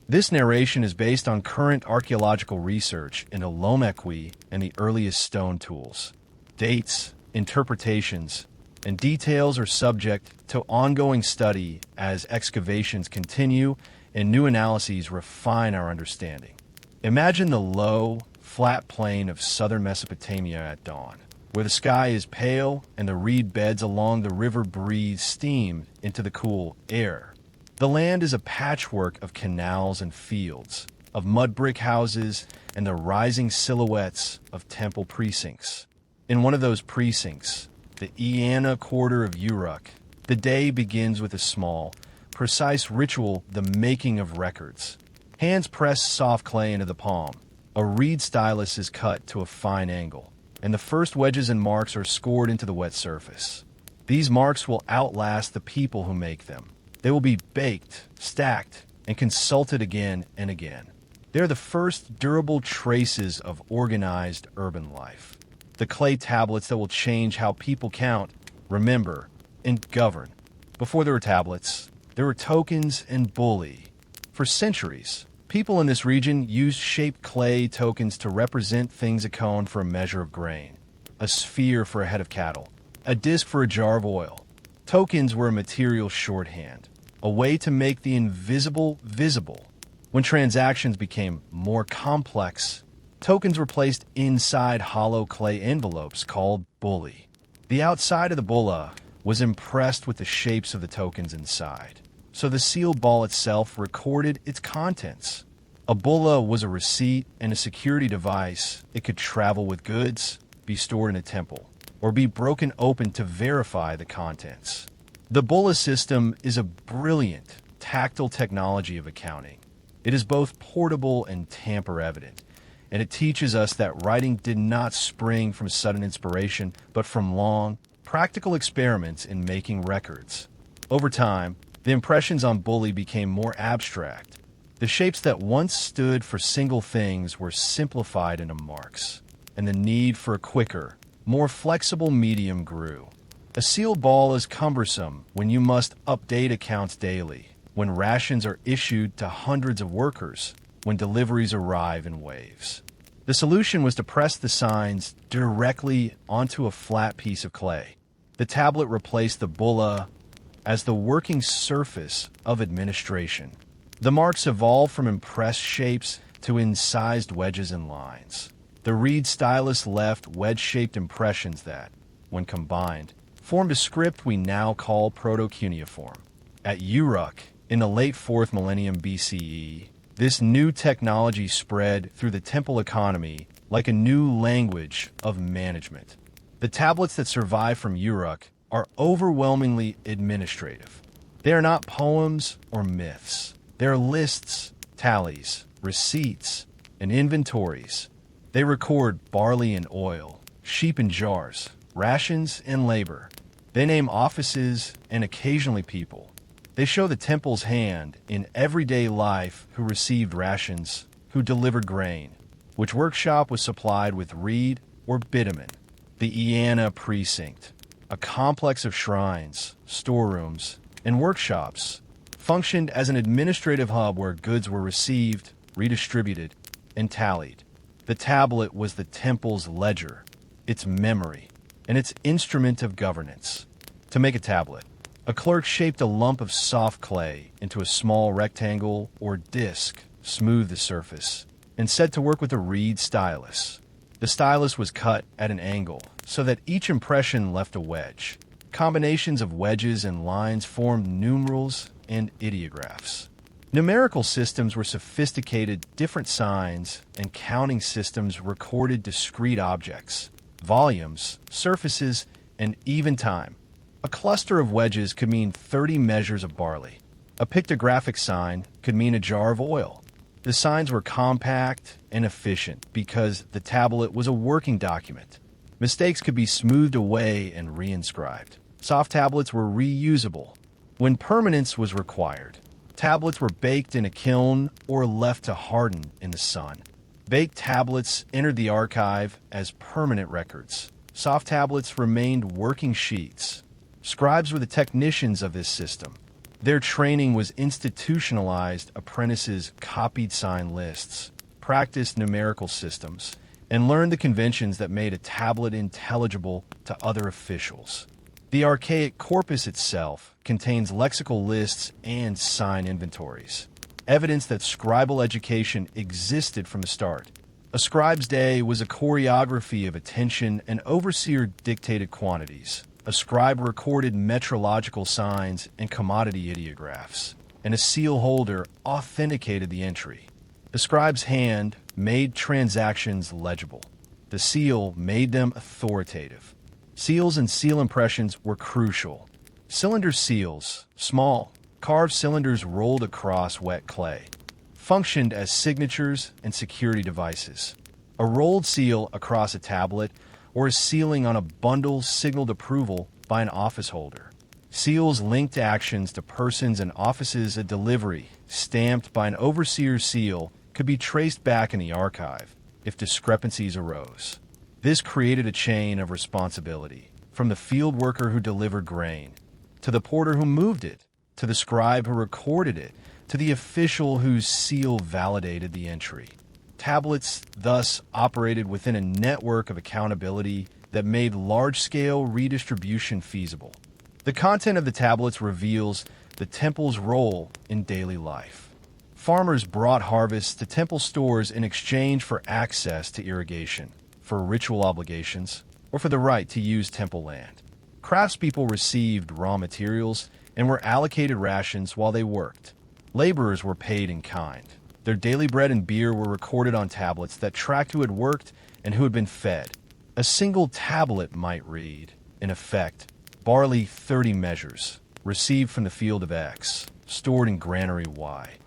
This narration is based on current archaeological research into Lomekwi and the earliest stone tools. Dates, interpretations, and details are subject to ongoing study as excavations continue and new analyses refine our understanding. Imagine the low, flat plain of southern Mesopotamia at dawn, where the sky is pale and the reed beds along the river breathe steam into the cool air. The land is a patchwork of canals and fields, of mud brick houses and the rising silhouettes of temple precincts. In one of those precincts, the Iana quarter of Uruk, the day begins with a small, precise ritual, the making of records. Hands press soft clay into the palm. A reed stylus is cut to a fine angle, and the first wedges and marks are scored into the wet surface. These marks will outlast the people who make them. They will be baked, stacked, and consulted again and again. They're the first durable traces of organized urban life. the clay tablets that will change how people count, remember, and govern. Before there were tablets, there were tokens and bully. For centuries, people in this region used shaped clay tokens to represent things: a cone for a measure of grain, a sphere for a head of cattle, a disc for a jar of oil. Tokens were a material shorthand, a way to make the invisible visible. When transactions became more complex, tokens were placed inside hollow clay envelopes called bulli. The outside of the bulla was impressed with the shapes of the tokens inside, so the sealed ball itself recorded its contents. A bulla was a receipt and a security device. It could travel with goods, be stored in a temple, or be broken open to verify the contents. The bulla system is a brilliant, tactile technology of accounting. It is both portable and tamper-evident, and it teaches us that writing did not spring from sudden inspiration, but from long, practical experiments in making records. Over time, the impressions on bulli became more abstract. The shapes that once stood for single things were simplified into marks, and the need for a quicker, more flexible medium grew. A sealed ball is cumbersome when you must update accounts daily, when rations are issued to hundreds of workers, when deliveries arrive in waves. The solution was to press the signs directly onto a flat piece of clay. The tablet replaced the bulla as the working surface of administration. The marks evolved from impressed shapes to incised wedges and lines. The reed stylus left wedge-shaped impressions that, when combined, formed a script we now call proto-cuneiform. At Uruk, in the late 4th millennium BCE, this new technology spread through the temple economy like a new language of management. The tablets that survive from Uruk are overwhelmingly administrative. They are not poems or myths. They are lists, tallies, receipts, and inventories. They record barley and oil, sheep and jars, rations and labor. They name offices and occasionally people. They show the temple's hand in everyday life: who received rations, who delivered grain, which workshop was supplied with reed or bitumen. The Iana precinct, a complex of shrines, storerooms, and workshops, functioned as an administrative hub where goods were received, redistributed, and tallied. The tablet was the temple's ledger, its memory, and its instrument of governance. To make a tablet, a clerk shaped a lump of soft clay into a small rectangle or disc, smoothed the surface, and set to work with a reed stylus. The stylus was cut at an angle so that each impression left a wedge. Combinations of wedges and lines formed numerals and ideographs. Numerical systems were sophisticated. Different signs and counting systems recorded discrete objects, volumes, surfaces, and even time. A cluster of wedges could mean 30 measures of barley. A pictographic sign could mean a jar of oil. The signs were compact and efficient because the tablet was a working document. Mistakes could be smoothed away and reinscribed. Soft tablets were reusable. When permanence was required, tablets were baked in a kiln or left to harden in the sun. Baked tablets entered the archive as permanent records. Soft tablets remained working sheets. Scribes were the technicians of this system. Their training was institutionalized. Apprentices copied sign lists, practiced numerical systems, and learned the conventions that made a tablet intelligible to other officials. The archaic corpus itself contains lexical lists and sign inventories, evidence that scribal education existed from the start. A scribe's day was a choreography of attention. An overseer dictated quantities. A scribe recorded metrological signs and commodity ideographs, and a seal holder authenticated the entry. The scribe's hand made transactions legible. The seal made them authoritative. Seals and seal impressions were crucial. Cylinder seals, small, carved cylinders rolled across wet clay, functioned as signatures and security devices. A rolled seal across a tablet or a sealing on a bundle signaled approval by an office holder. Seals linked actions to persons and offices. A delivery stamped by an overseer's seal could be traced back in the archive if discrepancies arose. This created a chain of responsibility, from the field worker who delivered grain, to the porter who moved it, to the scribe who recorded it, to the official whose seal validated the entry. Tablets thus operated within a network of accountability that made large-scale redistribution feasible. The content of the tablets reveals the temple's role in daily life. Farmers brought harvests to temple stores in exchange for access to irrigation, for ritual obligations, or for the right to use temple land. Craftspeople received raw materials and were allocated rations while they worked. Laborers were paid in kind. Their daily bread and beer were recorded on tablets that tracked who had worked and who had been fed. A single tablet might read, in effect, barley 30 measures, received from the field of X, stored in granary Y,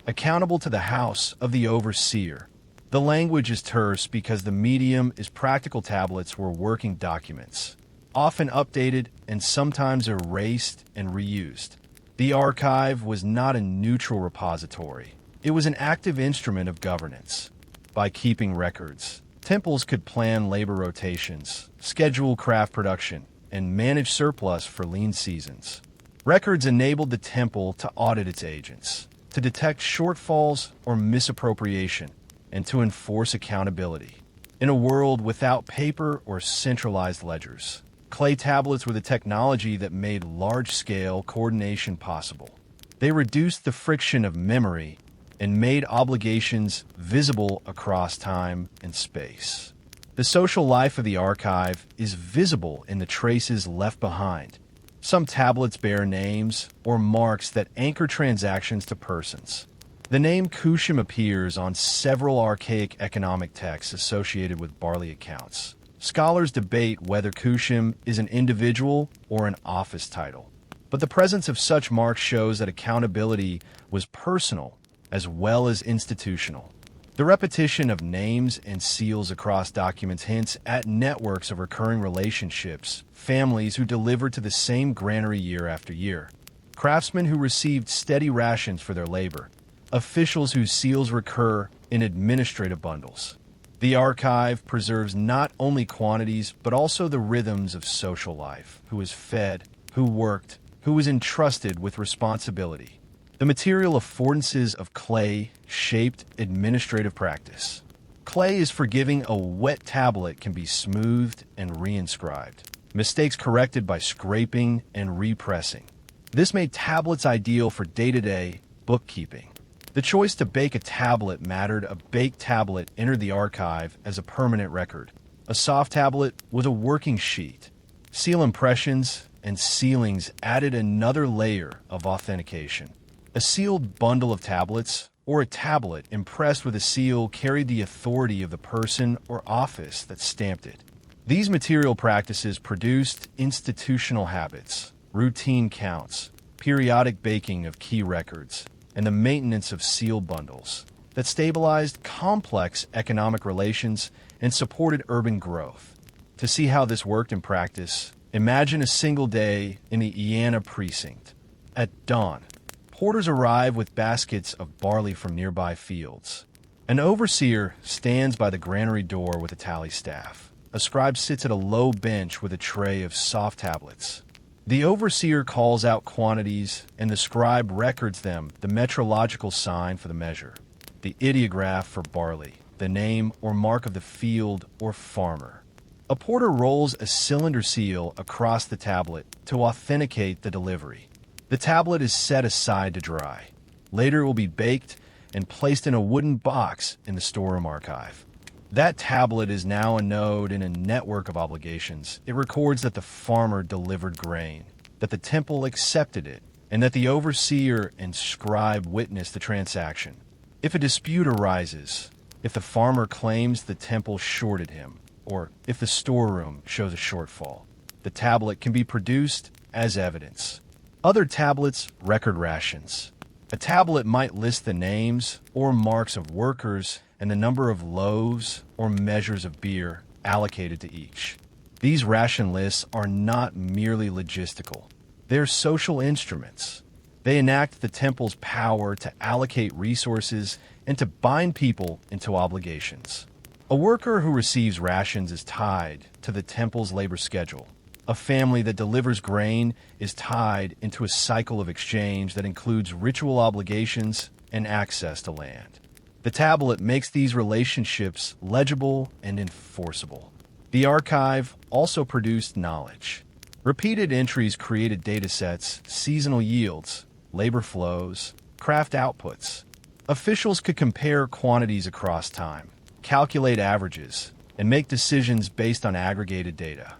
accountable to the house of the overseer. The language is terse because the medium is practical. Tablets were working documents, often updated and sometimes erased and reused. The archive was not a neutral repository. It was an active instrument of governance. By keeping records, temples could plan labor rotations, schedule craft production, and manage surplus for lean seasons. Records enabled the temple to audit its agents, to detect shortfalls or misappropriation, and to enforce accountability. In a world without paper or centralized ledgers, clay tablets were the technology that made large-scale coordination possible. They reduced the friction of memory and made obligations visible across time and space. The social life of the archive is visible in the traces left behind. Some tablets bear names or marks that anchor transactions to persons. The name Kushim appears on several archaic economic texts associated with barley accounts. Scholars debate whether Kushim is an individual or an office title, but the presence of such marks shows that accountability was personal as well as institutional. The repetition of names and seals across documents hints at networks of recurring relationships, families who delivered to the same granary year after year, craftsmen who received steady rations for their labor, officials whose seals recur in administrative bundles. The archive preserves not only quantities, but also the rhythms of social life, who was fed, who worked, who was entrusted with responsibility. The material affordances of clay shaped administrative practice. Clay is forgiving. A wet tablet can be smoothed and reinscribed, mistakes corrected by scraping and repressing. This made tablets ideal for day-to-day bookkeeping. The choice to bake a tablet mattered. A baked tablet entered the archive as a permanent record. A soft tablet was a working sheet. Seal impressions and sealings added another layer of authentication. A sealed bundle of tablets, or a tablet impressed with a seal, carried the authority of the person or office that stamped it. These material practices produced institutional habits, routine counts, periodic baking of key records, and the maintenance of sealed bundles that stabilized complex economic relations and supported urban growth. To see how this worked in practice, imagine a single day in the Iana precinct. At dawn, porters arrive with baskets of barley from nearby fields. An overseer stands by the granary door with a tally staff. A scribe sits at a low bench with a tray of soft tablets. The overseer calls out quantities, and the scribe records them, the metrological sign for the measure, the ideograph for barley, the name or mark of the field or farmer. A porter rolls a cylinder seal across the tablet to authenticate the delivery. The tablet is set aside to dry. Later it will be baked and placed in a wooden box in the storeroom archive. That tablet is now a node in a network of obligations. It records that the farmer delivered grain, that the temple accepted it, and that the overseer and scribe witnessed the transaction. If a dispute arises, if the farmer claims the temple shorted him, or if the storeroom shows a shortfall, the tablet can be produced as evidence. Other tablets, record rations. A tablet might list the names or marks of workers and the number of loaves or measures of beer allocated to each. These ration lists are not merely logistical. They're social instruments. They enact the temple's power to allocate resources and to bind people into obligations. A worker who receives rations is tied to the temple's labor schedule. A family that delivers grain is tied into a cycle of exchange that includes ritual obligations and access to land. The tablet makes these relationships legible and enforceable. The archive also produced knowledge. Repeated entries created datasets, seasonal yields, labor flows, craft outputs. Officials could compare quantities across time, calculate averages, and make decisions based on aggregated data.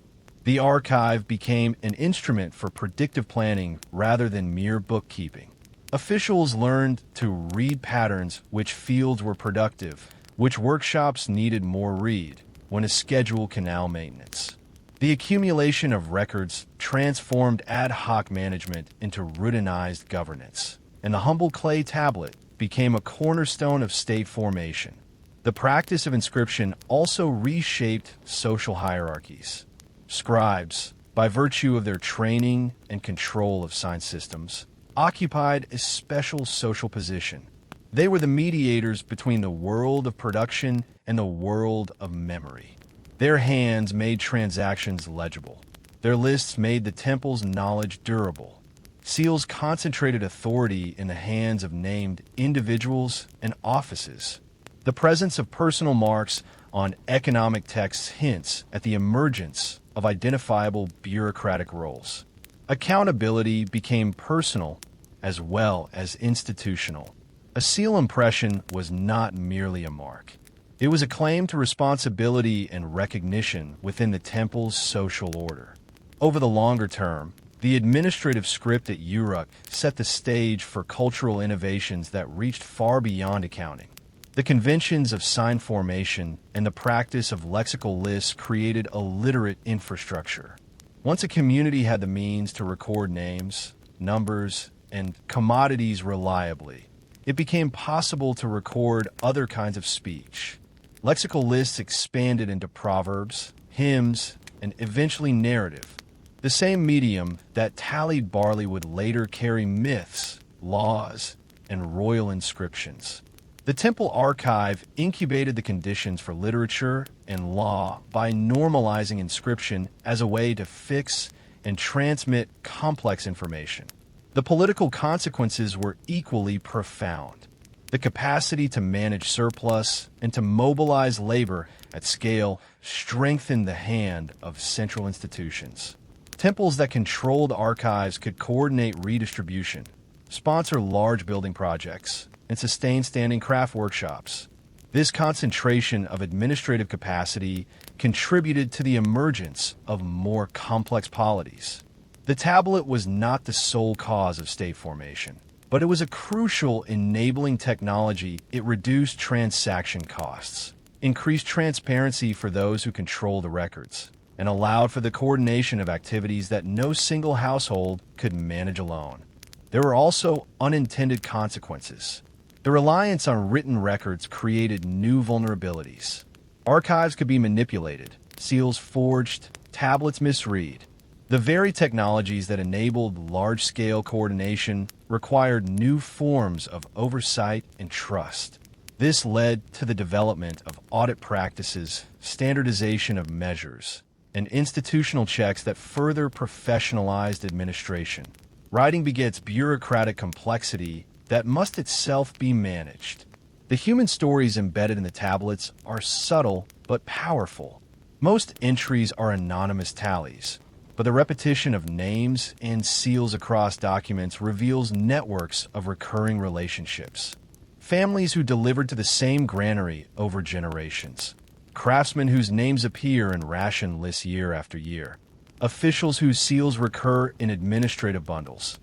The archive became an instrument for predictive planning rather than mere bookkeeping. Officials learned to read patterns, which fields were productive, which workshops needed more read, when a schedule canal maintenance. The accumulation of records transformed ad hoc management into routinized governance, and the humble clay tablet became a cornerstone of state formation. The practice of inscription also reshaped social hierarchies. Scribes, by virtue of their training and control of sign systems, occupied a special social position. They were the mediators between the world of production and the world of memory. Their hands made transactions legible. Their lists made the temple's knowledge durable. Seals concentrated authority in the hands of named individuals and offices. The presence of personal marks on economic texts hints at the emergence of identifiable bureaucratic roles. Accountability became personal as well as institutional. A seal impression was not merely a mark. It was a claim to responsibility and recognition within the temple's social order. Over the longer term, the administrative script at Uruk set the stage for cultural innovations that reached far beyond accounting. The conventions of sign formation and the practice of lexical lists created a literate infrastructure. Once a community had the means to record names, numbers, and commodities reliably, it became possible to record other kinds of speech. Lexical lists expanded into proverbs, hymns, and eventually narrative, the same medium that tallied barley would later carry myths, laws, and royal inscriptions. The temple archive incubated the conditions for literature and law by normalizing inscription as a way to fix and transmit complex information. The political consequences were equally profound. The capacity to manage surplus and to mobilize labor at scale strengthened the hand of central institutions. Temples that controlled archives could coordinate redistribution, sponsor large building projects, and sustain standing craft workshops. This concentration of administrative capacity contributed to the emergence of more complex polities. The tablet was not the sole cause of state formation, but it was a crucial enabling technology. It reduced transaction costs, increased transparency for those who control the records, and allowed for the coordination of activities that no single household could manage alone. There were also unintended consequences. The reliance on written records created new vulnerabilities. Archives could be manipulated, seals forged, tablets misread. The very technologies that enabled large-scale coordination required new forms of oversight and trust. This led to the development of audit practices, standardization of measures, and institutional checks that further professionalized administration. Writing begets bureaucratic complexity that must itself be managed. The human stories embedded in the tablets are subtle but powerful. Most entries are anonymous tallies, but the repetition of names and seals across documents reveals networks of recurring relationships. Families who delivered to the same granary over generations. Craftsmen whose names appear in ration lists year after year. Officials whose seals recur in administrative bundles.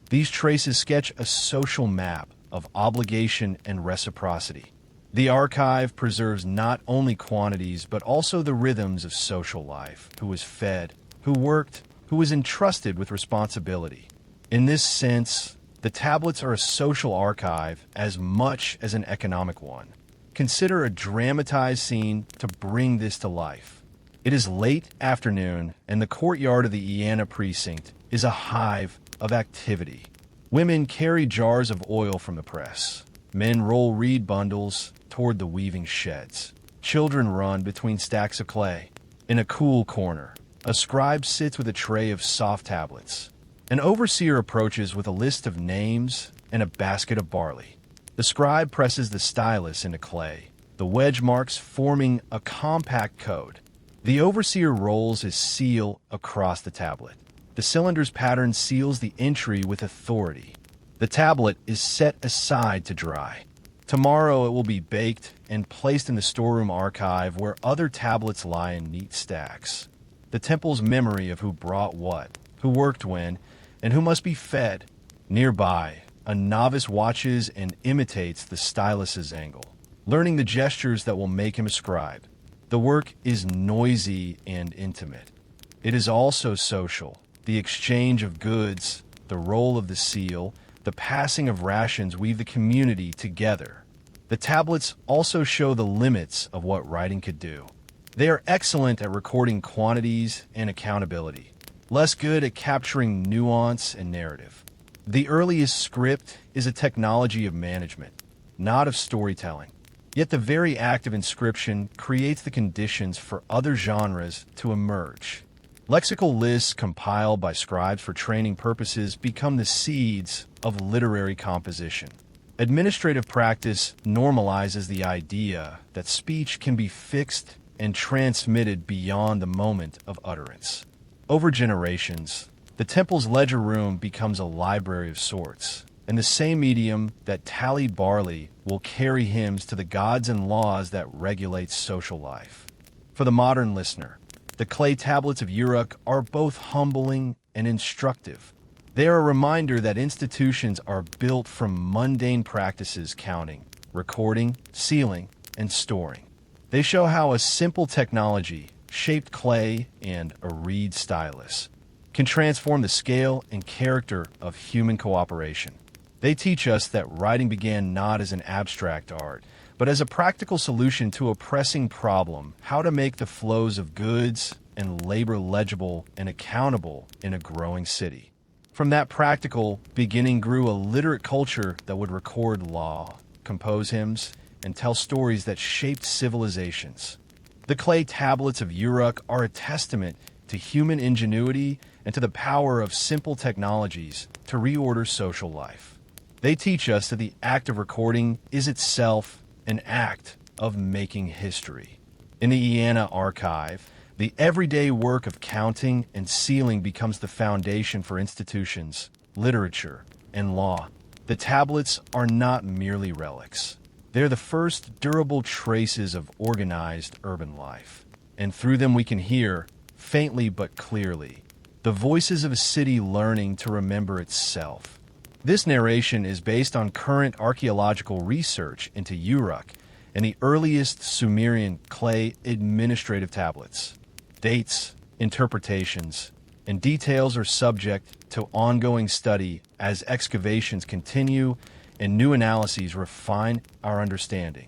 These traces sketch a social map of obligation and reciprocity. The archive preserves not only quantities but also the rhythms of social life, who was fed, who worked, who was entrusted with responsibility. In this sense, the tablets are a social archive as much as an economic one. Consider a dramatized scene to bring this to life. It is late afternoon, and the courtyard of the Iana precinct is a hive of activity. Women carry jars of oil from the press. Men roll reed bundles toward the weaving sheds. Children run between stacks of clay. In a cool corner, a scribe sits with a tray of soft tablets. An overseer approaches with a list of names and a basket of barley. The scribe presses the stylus into clay, the wedge marks forming a compact code. The overseer rolls his seal across the tablet. The cylinder's pattern seals the entry with authority. The tablet is set aside to dry. Tomorrow it will be baked and placed in the storeroom archive where other tablets lie in neat stacks. The temple's memory of who brought what, who worked when, and who must be fed. Nearby, a novice watches and imitates the stylus's angle, learning the gestures that will make him a scribe. The work is noisy and intimate. It is also social. The exchange of goods, the roll of the seal, the passing of rations weave the community together. The tablets also show the limits of what writing could do. They are excellent at recording quantities and accountability, less good at capturing nuance and narrative. The earliest script is a technology of management, not of storytelling. Yet the very act of inscription creates the conditions for other genres to emerge. Lexical lists compiled by scribes for training purposes become the seeds of literary composition. Administrative practice normalizes the idea that speech can be fixed and transmitted beyond the moment of utterance. Over generations, the temple's ledger room becomes a library of sorts, and the same medium that tallied barley will carry hymns to the gods and laws that regulate social life. For the modern listener, the clay tablets of Uruk are both humbling and instructive. They are a reminder that institutions are built from mundane practices counting, recording, sealing, and storing. They show how a simple technology, shaped clay and a reed stylus, can transform the scale and character of human cooperation. They teach us that writing began not as an abstract art, but as a practical solution to a pressing problem: how to make the flows of goods and labor legible and accountable in a growing city. From that practical beginning grew a literate culture that would record law, compose hymns, and tell stories that shaped civilizations. The clay tablets of Uruk are a testament to human ingenuity and to the power of simple technologies to reorder social life. They teach us that the act of recording is itself an act of making history. In the Iana archive, the everyday work of counting and sealing becomes the foundation for institutions, literature, and law. The tablets are not merely relics. They're the first durable traces of organized urban life. And through them we can hear, faintly but clearly, the voices of a city learning to remember itself. This narration is based on current archaeological research into Uruk and the earliest Sumerian clay administrative tablets. Dates, interpretations, and details are subject to ongoing study as excavations continue and new analyses refine our understanding.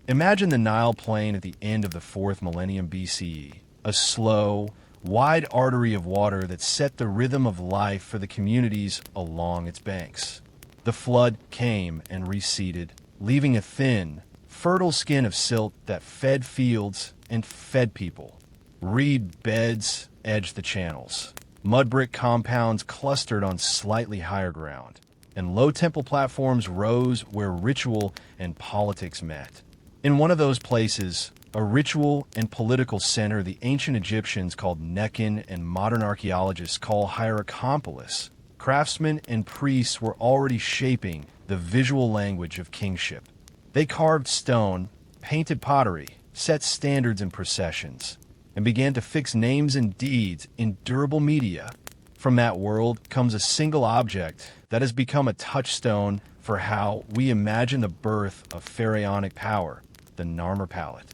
Imagine the Nile Plain at the end of the 4th millennium BCE, a slow, wide artery of water that set the rhythm of life for the communities along its banks. The flood came and receded, leaving a thin, fertile skin of silt that fed fields and fed people. Reed beds edged the channels. Mud brick compounds clustered on slightly higher ground, and low temple platforms rose where ritual and politics met. In one of those places, a ritual and political center the ancient Egyptians called Nekhen and modern archaeologists call Hierakonpolis, craftsmen and priests were already shaping the visual language of kingship. They carved stone, painted pottery, set standards in processions, and began to fix names and deeds in durable media. From that world comes a single object that has become a touchstone for how we imagine the birth of pharaonic power, the Narmer Palette.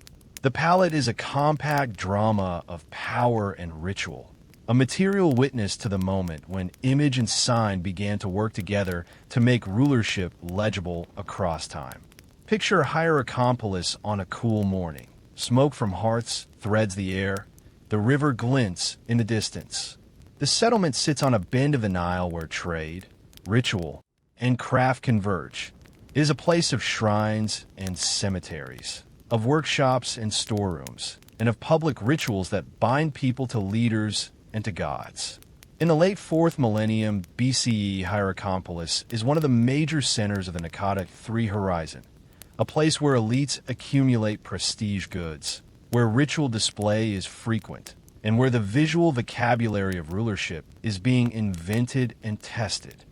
The palette is a compact drama of power and ritual, a material witness to the moment when image and sign began to work together to make rulership legible across time. Picture Hierakonpolis on a cool morning. Smoke from hearths threads the air. The river glints in the distance. The settlement sits on a bend of the Nile where trade, ritual, and craft converge. It is a place of shrines and cemeteries, of workshops and storerooms, and of public rituals that bind people to leaders and to gods. In the late 4th millennium BCE, Hierakonpolis is one of the major centers of the Naqada III horizon, a place where elites accumulate prestige goods, where ritual display is frequent, and where the visual vocabulary of rulership is being invented and tested.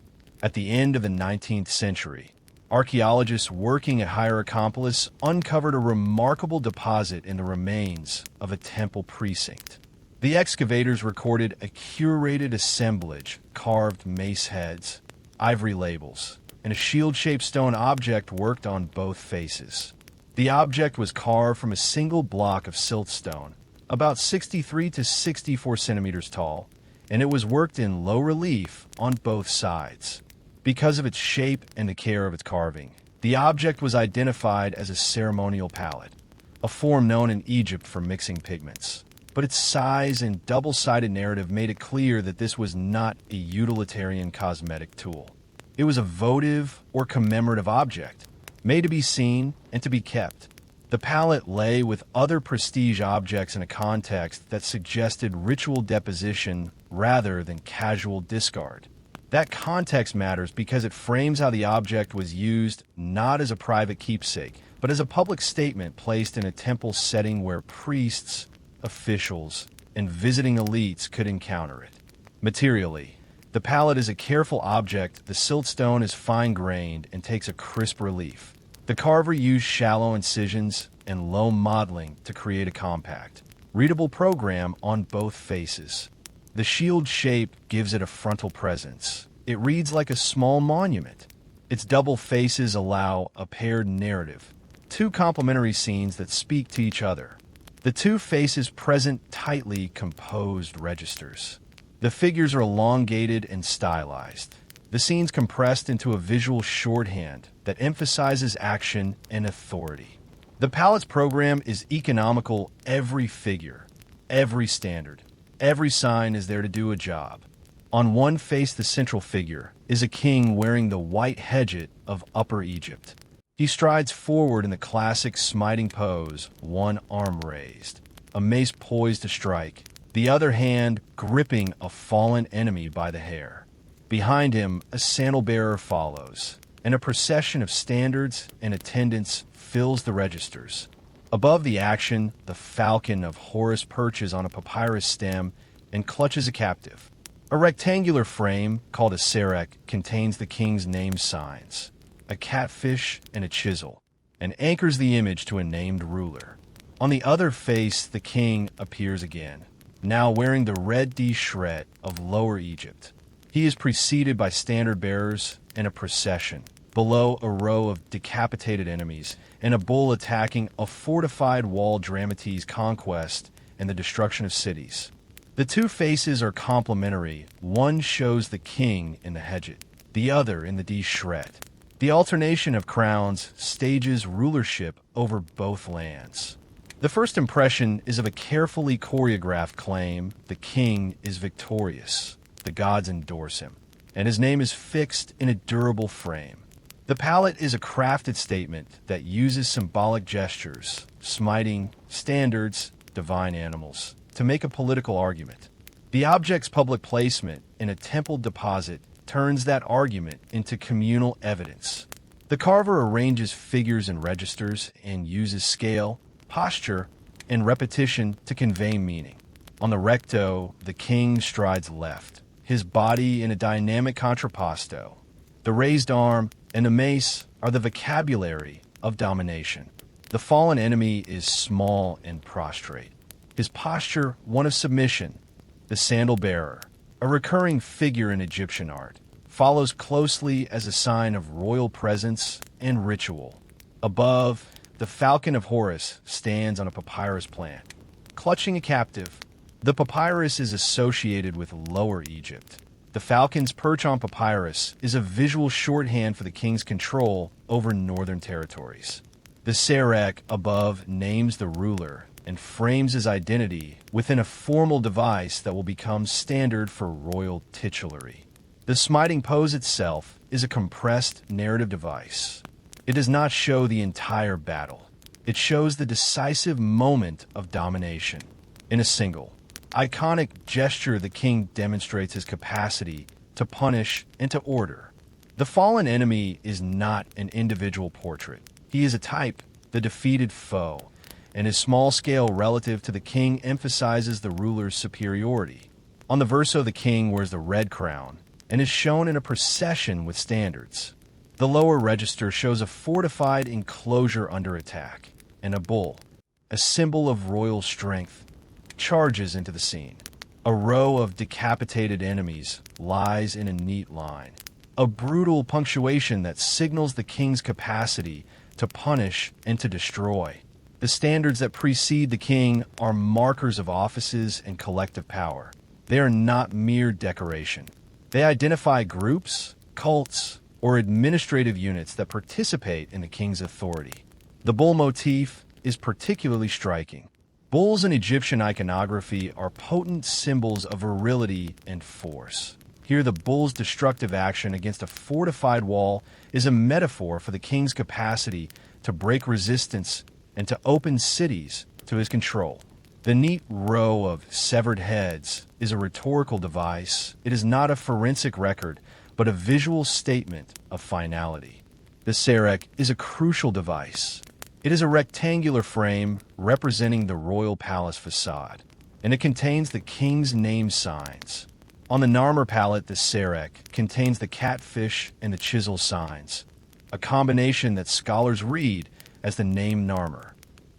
At the end of the 19th century, archaeologists working at Hierakonpolis uncovered a remarkable deposit in the remains of a temple precinct. The excavators recorded a curated assemblage, carved mace heads, ivory labels, and a shield-shaped stone object worked on both faces. The object was carved from a single block of siltstone, about 63 to 64 centimeters tall, and it was worked in low relief on both sides. Because of its shape and the care of its carving, the object was identified as a ceremonial palette, a form known in Egypt for mixing pigments. But its size and double-sided narrative made it clear that this was not a utilitarian cosmetic tool. It was a votive or commemorative object, made to be seen and to be kept. The palette lay with other prestige objects in a context that suggested ritual deposition rather than casual discard. That context matters because it frames how the object was used not as a private keepsake, but as a public statement placed in a temple setting where priests, officials, and visiting elites could encounter it. Materially, the palette is a careful object. The siltstone is fine-grained and takes a crisp relief. The carver used shallow incisions and loam modeling to create a compact, readable program on both faces. The shield shape gives it a frontal presence. It reads like a small monument. Its double faces allow a paired narrative, two complementary scenes that speak to each other. The two faces present tightly composed registers. The figures are elongated and stylized. The scenes compressed into a visual shorthand that emphasizes action and authority. The palette's program is economical. Every figure, every standard, every sign is there to do a job. On one face, the central figure is a king wearing the white hedget of Upper Egypt. He strides forward in the classic smiting pose, one arm raised, a mace poised to strike, the other hand gripping a fallen enemy by the hair. Behind him, a sandal-bearer follows, and a procession of standards and attendants fills the registers. Above the action, the falcon of Horus perches on a papyrus stem and clutches a captive. A rectangular frame, called a serek, contains the king's name signs, a catfish and a chisel, and anchors the image to a named ruler. On the other face, the king appears again, now wearing the red D-shred of Lower Egypt. He is preceded by standard bearers and a procession. Below, a row of decapitated enemies and a bull attacking a fortified wall dramatises conquest and the destruction of cities. The two faces are complementary. One shows the king in the hedget, the other in the D-shred. The alternation of crowns stages rulership over both lands. The first impression is of a carefully choreographed claim. The king is victorious. The gods endorse him, and his name is fixed in a durable frame. The palette is a crafted statement that uses symbolic gestures, smiting, standards, divine animals, to make a political argument. The object's public placement in a temple deposit turns that argument into communal evidence. The carver arranges figures and registers and uses scale, posture, and repetition to convey meaning. On the recto, the king strides left, his body in a dynamic contrapposto. The raised arm and the mace are the vocabulary of domination. The fallen enemy is small and prostrate, his posture one of submission. The sandal bearer, a recurring figure in Egyptian art, follows closely as a sign of royal presence and ritual. Above, the falcon of Horus stands on a papyrus plant, clutching a captive. The papyrus is associated with Lower Egypt. The falcon's perch on papyrus is a visual shorthand for the king's control over northern territories. The serek above names the ruler and frames his identity within a formal device that will become standard for royal titulary. The smiting pose itself is a compressed narrative device. It does not show the entire battle. It shows the decisive moment of domination. In a single, iconic gesture, the king demonstrates his capacity to punish and to order. The fallen enemy is not an individual portrait. He is a type, the defeated foe, and his small scale relative to the king emphasizes the ruler's superiority. On the verso, the king wears the red crown and is shown in a procession with standards. The lower register shows a fortified enclosure under attack, and a bull, a symbol of royal strength, charges into the scene. A row of decapitated enemies lies in a neat line, a brutal punctuation that signals the king's capacity to punish and to destroy. The standards that precede the king are markers of offices and collective power. They are not mere decoration. They identify groups, cults, or administrative units that participate in the king's authority. The bull motif is particularly striking. Bulls in Egyptian iconography are potent symbols of virility and force. Here, the bull's destructive action against a fortified wall is a metaphor for the king's capacity to break resistance and to open cities to his control. The neat row of severed heads is a rhetorical device. It is not a forensic record, but a visual statement of finality. The serek is a crucial device. It is a rectangular frame representing the royal palace facade, and it contains the king's name signs. On the Narmer Palette, the serek contains the catfish and the chisel signs, a combination that scholars read as the name Narmer.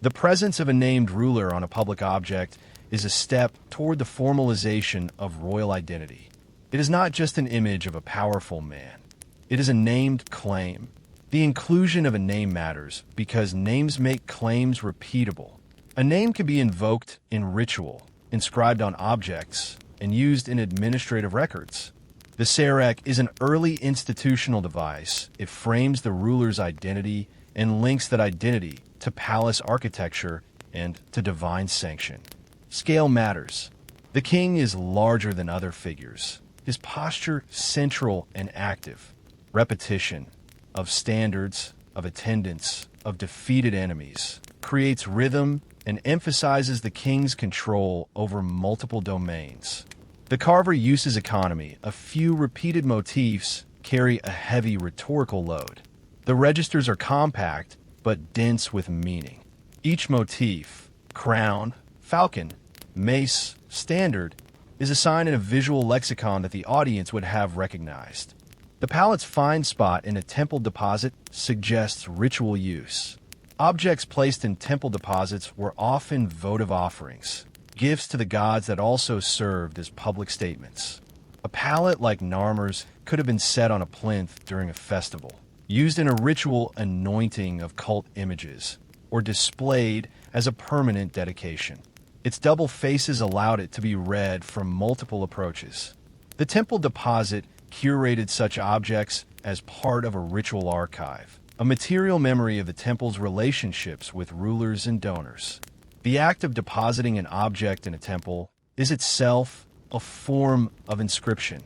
The presence of a named ruler on a public object is a step toward the formalization of royal identity. It is not just an image of a powerful man. It is a named claim. The inclusion of a name matters because names make claims repeatable. A name can be invoked in ritual, inscribed on objects, and used in administrative records. The serek is an early institutional device. It frames the ruler's identity and links that identity to palace architecture and to divine sanction. Scale matters. The king is larger than other figures. His posture central and active. Repetition of standards, of attendance, of defeated enemies creates rhythm and emphasizes the king's control over multiple domains. The carver uses economy. A few repeated motifs carry a heavy rhetorical load. The registers are compact but dense with meaning. Each motif, crown, falcon, mace, standard, is a sign in a visual lexicon that the audience would have recognized. The palette's fine spot in a temple deposit suggests ritual use. Objects placed in temple deposits were often votive offerings, gifts to the gods that also served as public statements. A palette like Narmer's could have been set on a plinth during a festival, used in a ritual anointing of cult images, or displayed as a permanent dedication. Its double faces allowed it to be read from multiple approaches. The temple deposit curated such objects as part of a ritual archive, a material memory of the temple's relationships with rulers and donors. The act of depositing an object in a temple is itself a form of inscription.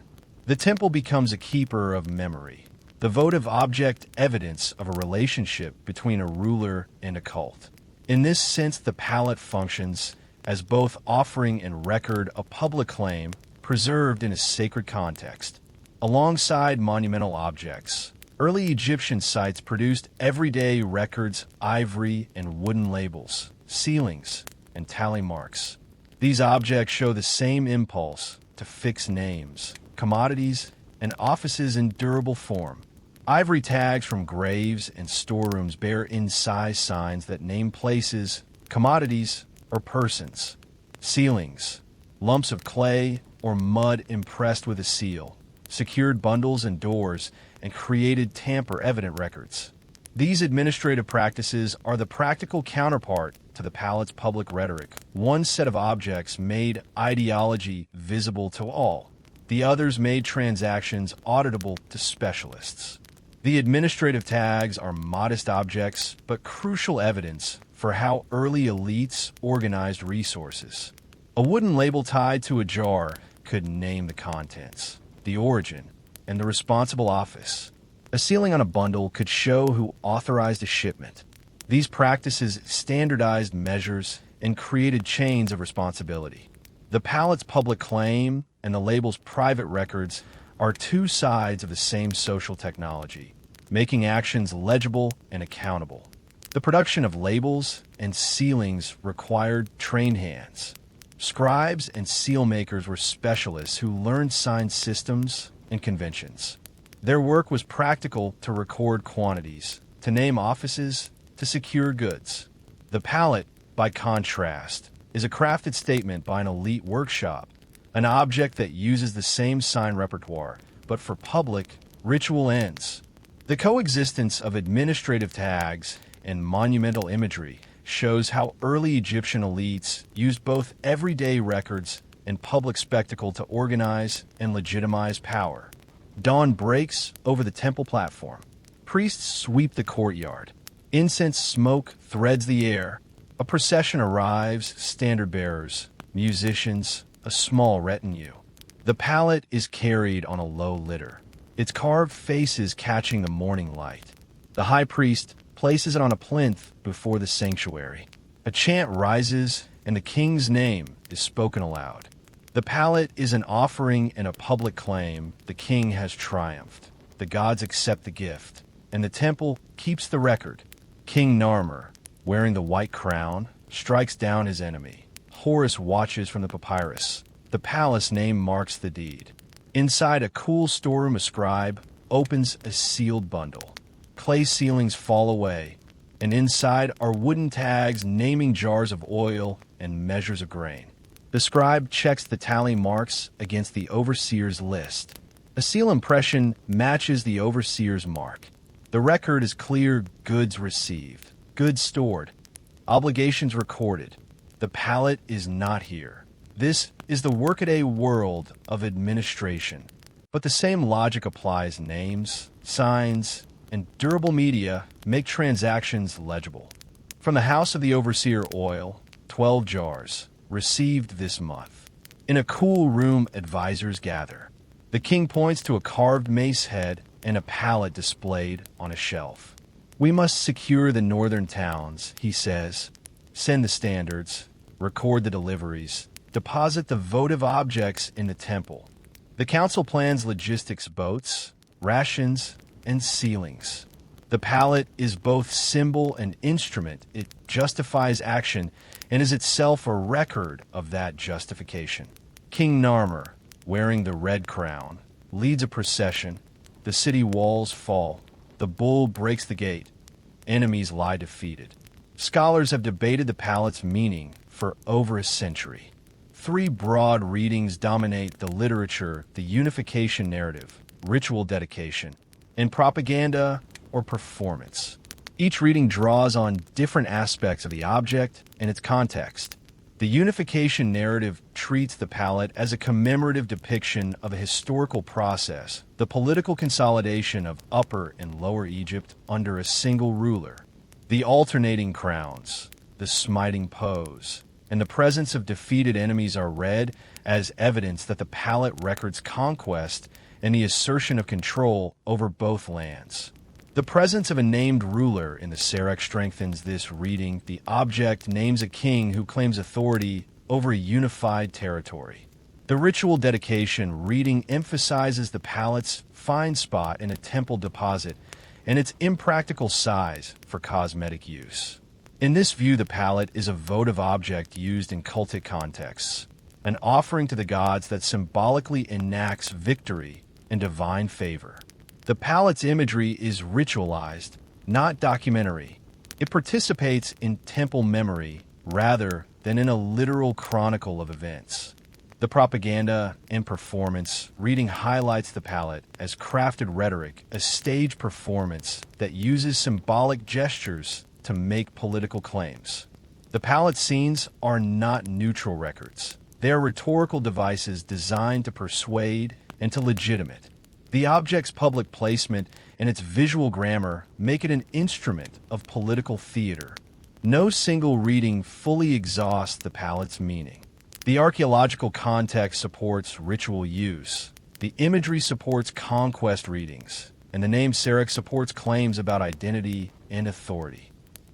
The temple becomes a keeper of memory, the votive object evidence of a relationship between a ruler and a cult. In this sense, the palette functions as both offering and record, a public claim preserved in a sacred context. Alongside monumental objects, early Egyptian sites produced everyday records, ivory and wooden labels, sealings, and tally marks. These objects show the same impulse to fix names, commodities, and offices in durable form. Ivory tags from graves and storerooms bear incised signs that name places, commodities, or persons. Sealings, lumps of clay or mud impressed with a seal, secured bundles and doors, and created tamper-evident records. These administrative practices are the practical counterpart to the palette's public rhetoric. One set of objects made ideology visible to all. The others made transactions auditable to specialists. The administrative tags are modest objects, but crucial evidence for how early elites organized resources. A wooden label tied to a jar could name the contents, the origin, and the responsible office. A sealing on a bundle could show who authorized a shipment. These practices standardized measures and created chains of responsibility. The Palette's public claim and the label's private records are two sides of the same social technology, making actions legible and accountable. The production of labels and sealings required trained hands. Scribes and seal makers were specialists who learned sign systems and conventions. Their work was practical to record quantities, to name offices, to secure goods. The palette, by contrast, is a crafted statement by an elite workshop, an object that uses the same sign repertoire, but for public, ritual ends. The coexistence of administrative tags and monumental imagery shows how early Egyptian elites used both everyday records and public spectacle to organize and legitimize power. Dawn breaks over the temple platform. Priests sweep the courtyard. Incense smoke threads the air. A procession arrives, standard bearers, musicians, a small retinue. The palette is carried on a low litter, its carved faces catching the morning light. The high priest places it on a plinth before the sanctuary. A chant rises, and the king's name is spoken aloud. The palette is an offering and a public claim. The king has triumphed. The gods accept the gift, and the temple keeps the record. King Narmer, wearing the white crown, strikes down his enemy. Horus watches from the papyrus. The palace name marks the deed. Inside a cool storeroom, a scribe opens a sealed bundle. Clay ceilings fall away, and inside are wooden tags naming jars of oil and measures of grain. The scribe checks the tally marks against the overseer's list. A seal impression matches the overseer's mark. The record is clear: goods received, goods stored, obligations recorded. The palette is not here. This is the workaday world of administration. But the same logic applies. Names, signs, and durable media make transactions legible. From the house of the overseer, oil, 12 jars, received this month. In a cool room, advisors gather. The king points to a carved mace head and a palette displayed on a shelf. We must secure the northern towns, he says. Send the standards, record the deliveries, deposit the votive objects in the temple. The council plans logistics: boats, rations, and sealings. The palette is both symbol and instrument. It justifies action and is itself a record of that justification. King Narmer, wearing the red crown, leads a procession. The city walls fall. The bull breaks the gate. Enemies lie defeated. Scholars have debated the palette's meaning for over a century. Three broad readings dominate the literature: the unification narrative, ritual dedication, and propaganda or performance. Each reading draws on different aspects of the object and its context. The unification narrative treats the palette as a commemorative depiction of a historical process, the political consolidation of Upper and Lower Egypt under a single ruler. The alternating crowns, the smiting pose, and the presence of defeated enemies are read as evidence that the palette records conquest and the assertion of control over both lands. The presence of a named ruler in the Serek strengthens this reading. The object names a king who claims authority over a unified territory. The ritual dedication reading emphasizes the palette's fine spot in a temple deposit and its impractical size for cosmetic use. In this view, the palette is a votive object used in cultic contexts, an offering to the gods that symbolically enacts victory and divine favor. The palette's imagery is ritualized, not documentary. It participates in temple memory rather than in a literal chronicle of events. The propaganda and performance reading highlights the palette as crafted rhetoric, a stage performance that uses symbolic gestures to make political claims. The palette scenes are not neutral records. They are rhetorical devices designed to persuade and to legitimate. The object's public placement and its visual grammar make it an instrument of political theater. No single reading fully exhausts the palette's meaning. The archaeological context supports ritual use. The imagery supports conquest readings, and the name Serek supports claims about identity and authority.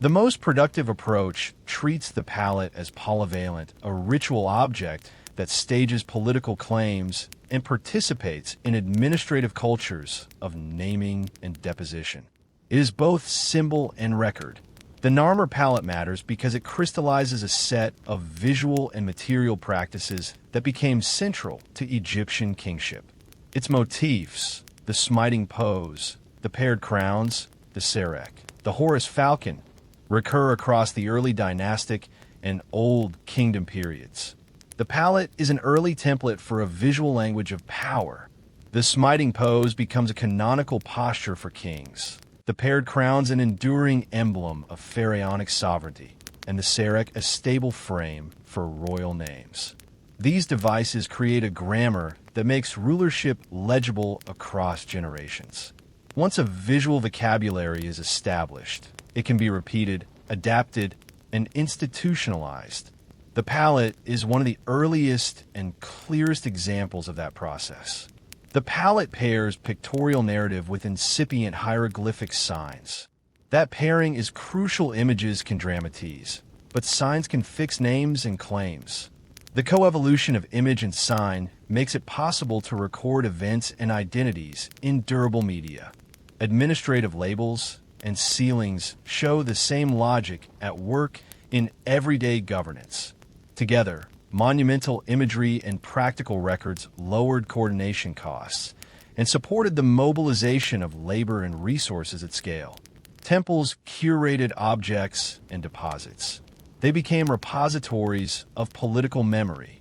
The most productive approach treats the palette as polyvalent, a ritual object that stages political claims and participates in administrative cultures of naming and deposition. It is both symbol and record. The Narmer Palette matters because it crystallizes a set of visual and material practices that became central to Egyptian kingship. Its motifs, the smiting pose, the paired crowns, the serek, the Horus falcon, recur across the early dynastic and Old Kingdom periods. The palette is an early template for a visual language of power. The smiting pose becomes a canonical posture for kings. The paired crown's an enduring emblem of pharaonic sovereignty, and the serek a stable frame for royal names. These devices create a grammar that makes rulership legible across generations. Once a visual vocabulary is established, it can be repeated, adapted, and institutionalized. The palette is one of the earliest and clearest examples of that process. The palette pairs pictorial narrative with incipient hieroglyphic signs. That pairing is crucial. Images can dramatize, but signs can fix names and claims. The coevolution of image and sign makes it possible to record events and identities in durable media. Administrative labels and sealings show the same logic at work in everyday governance. Together, monumental imagery and practical records lowered coordination costs and supported the mobilization of labor and resources at scale. Temples curated objects and deposits. They became repositories of political memory.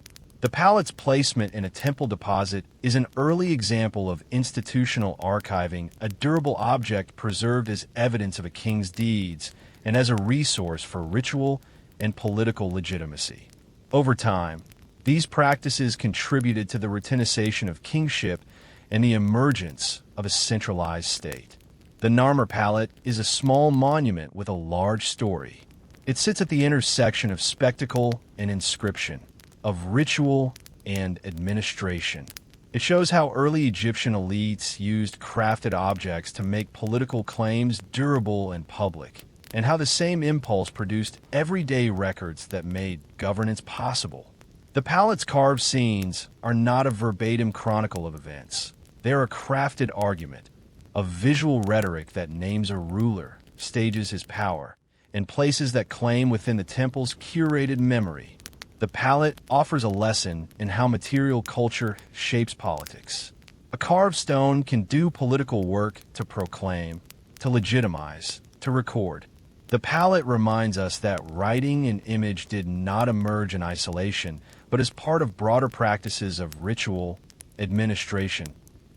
The palette's placement in a temple deposit is an early example of institutional archiving, a durable object preserved as evidence of a king's deeds and as a resource for ritual and political legitimacy. Over time, these practices contributed to the retenization of kingship and the emergence of a centralized state. The Narmer Palette is a small monument with a large story. It sits at the intersection of spectacle and inscription, of ritual and administration. It shows how early Egyptian elites used crafted objects to make political claims durable and public, and how the same impulse produced everyday records that made governance possible. The palette's carved scenes are not a verbatim chronicle of events. They are a crafted argument, a visual rhetoric that names a ruler, stages his power, and places that claim within the temple's curated memory. The palette offers a lesson in how material culture shapes politics. A carved stone can do political work to proclaim, to legitimize, to record. The palette reminds us that writing and image did not emerge in isolation, but as part of broader practices of ritual, administration,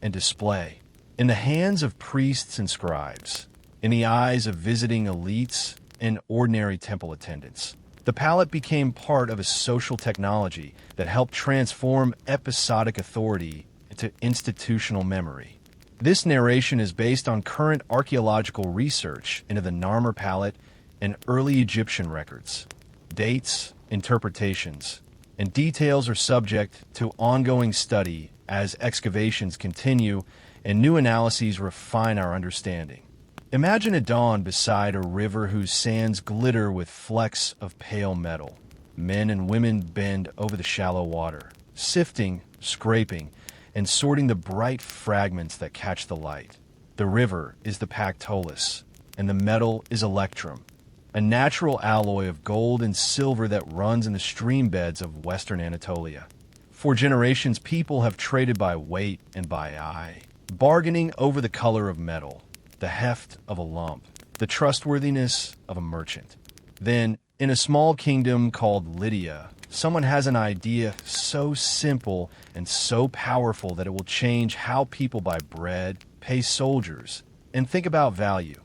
and display. In the hands of priests and scribes, in the eyes of visiting elites and ordinary temple attendants, the palette became part of a social technology that helped transform episodic authority into institutional memory. This narration is based on current archaeological research into the Narmer Palette and early Egyptian records. Dates, interpretations, and details are subject to ongoing study as excavations continue and new analyses refine our understanding. Imagine a dawn beside a river whose sands glitter with flecks of pale metal. Men and women bend over the shallow water, sifting, scraping, and sorting the bright fragments that catch the light. The river is the Pactolus, and the metal is electrum, a natural alloy of gold and silver that runs in the stream beds of western Anatolia. For generations, people have traded by weight and by eye, bargaining over the color of metal, the heft of a lump, the trustworthiness of a merchant. Then, in a small kingdom called Lydia, someone has an idea so simple and so powerful that it will change how people buy bread, pay soldiers, and think about value.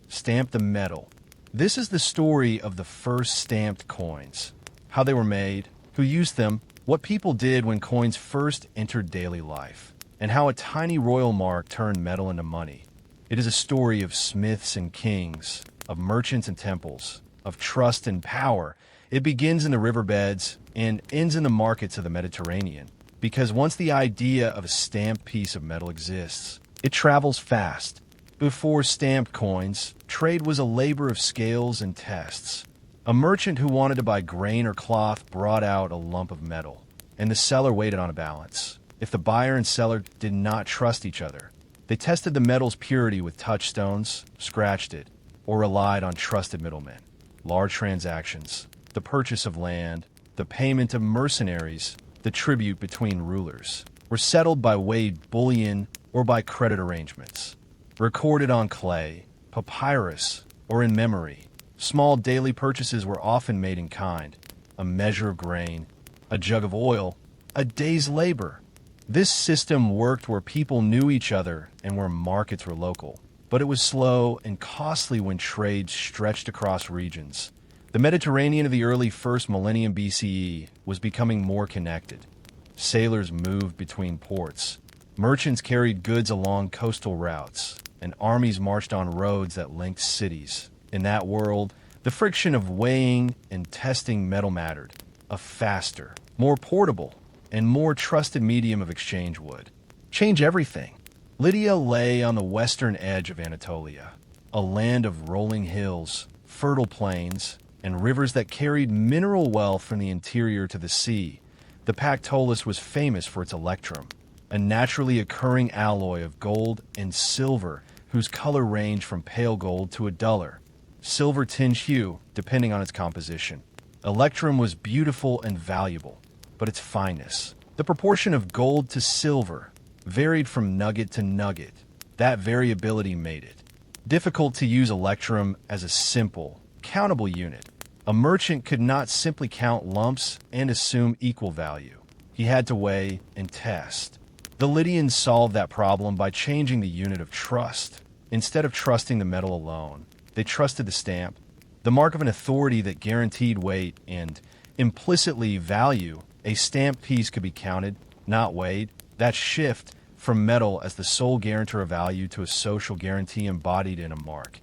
Stamp the metal. This is the story of the first stamped coins, how they were made, who used them, what people did when coins first entered daily life, and how a tiny royal mark turned metal into money. It is a story of smiths and kings, of merchants and temples, of trust and power. It begins in the riverbeds and ends in the markets of the Mediterranean, because once the idea of a stamped piece of metal exists, it travels fast. Before stamped coins, trade was a labor of scales and tests. A merchant who wanted to buy grain or cloth brought out a lump of metal, and the seller weighed it on a balance. If the buyer and seller did not trust each other, they tested the metal's purity with touchstones, scratched it, or relied on trusted middlemen. Large transactions, the purchase of land, the payment of mercenaries, the tribute between rulers, were settled by weighed bullion or by credit arrangements. Recorded on clay, papyrus, or in memory, small daily purchases were often made in kind: a measure of grain, a jug of oil, a day's labor. This system worked where people knew each other and where markets were local, but it was slow and costly when trade stretched across regions. The Mediterranean of the early 1st millennium BCE was becoming more connected. Sailors moved between ports. Merchants carried goods along coastal routes, and armies marched on roads that linked cities. In that world, the friction of weighing and testing metal mattered. A faster, more portable, and more trusted medium of exchange would change everything. Lydia lay on the western edge of Anatolia, a land of rolling hills, fertile plains, and rivers that carried mineral wealth from the interior to the sea. The Pactolus was famous for its electrum, a naturally occurring alloy of gold and silver whose color ranged from pale gold to a duller, silver-tinged hue depending on its composition. Electrum was beautiful and valuable, but its fineness, the proportion of gold to silver, varied from nugget to nugget. That variability made it difficult to use electrum as a simple, countable unit. A merchant could not simply count lumps and assume equal value. He had to weigh and test. The Lydians solved that problem by changing the unit of trust. Instead of trusting the metal alone, they trusted the stamp, the mark of an authority that guaranteed weight and, implicitly, value. A stamped piece could be counted, not weighed. That shift from metal as the sole guarantor of value to a social guarantee embodied in a mark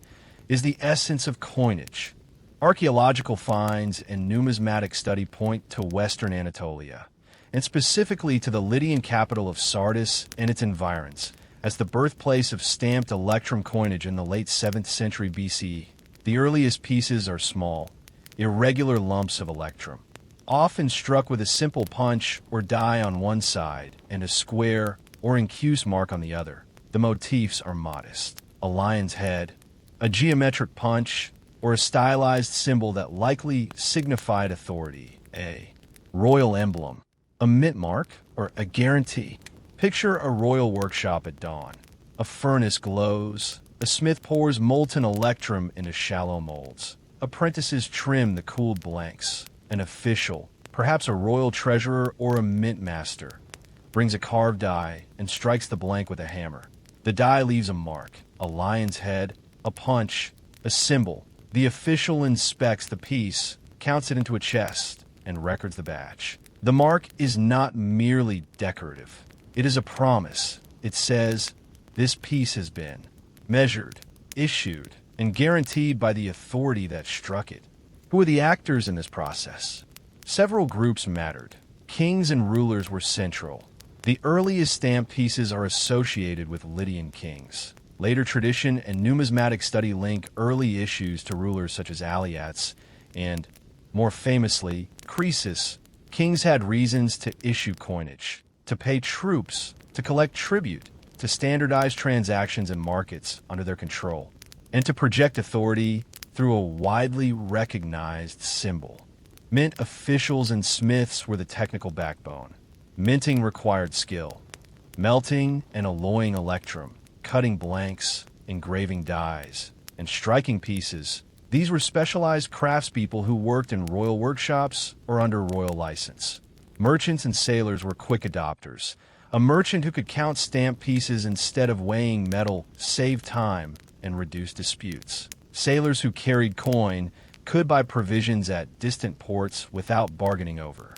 is the essence of coinage. Archaeological finds and numismatic study point to Western Anatolia, and specifically to the Lydian capital of Sardis and its environs, as the birthplace of stamped electrum coinage in the late 7th century BCE. The earliest pieces are small, irregular lumps of electrum, often struck with a simple punch or die on one side and a square or incuse mark on the other. The motifs are modest: a lion's head, a geometric punch, or a stylized symbol that likely signified authority. A royal emblem, a mint mark, or a guarantee. Picture a royal workshop at dawn. A furnace glows. A smith pours molten electrum into shallow molds. Apprentices trim the cooled blanks. An official, perhaps a royal treasurer or a mint master, brings a carved die and strikes the blank with a hammer. The die leaves a mark: a lion's head, a punch, a symbol. The official inspects the piece, counts it into a chest, and records the batch. The mark is not merely decorative. It is a promise. It says, this piece has been measured, issued, and guaranteed by the authority that struck it. Who are the actors in this process? Several groups mattered. Kings and rulers were central. The earliest stamped pieces are associated with Lydian kings. Later tradition and numismatic study link early issues to rulers such as Aliats and, more famously, Croesus. Kings had reasons to issue coinage, to pay troops, to collect tribute, to standardize transactions and markets under their control, and to project authority through a widely recognized symbol. Mint officials and smiths were the technical backbone. Minting required skill. Melting and alloying electrum, cutting blanks, engraving dies, and striking pieces. These were specialized craftspeople who worked in royal workshops or under royal license. Merchants and sailors were quick adopters. A merchant who could count stamped pieces instead of weighing metal saved time and reduced disputes. Sailors who carried coin could buy provisions at distant ports without bargaining over.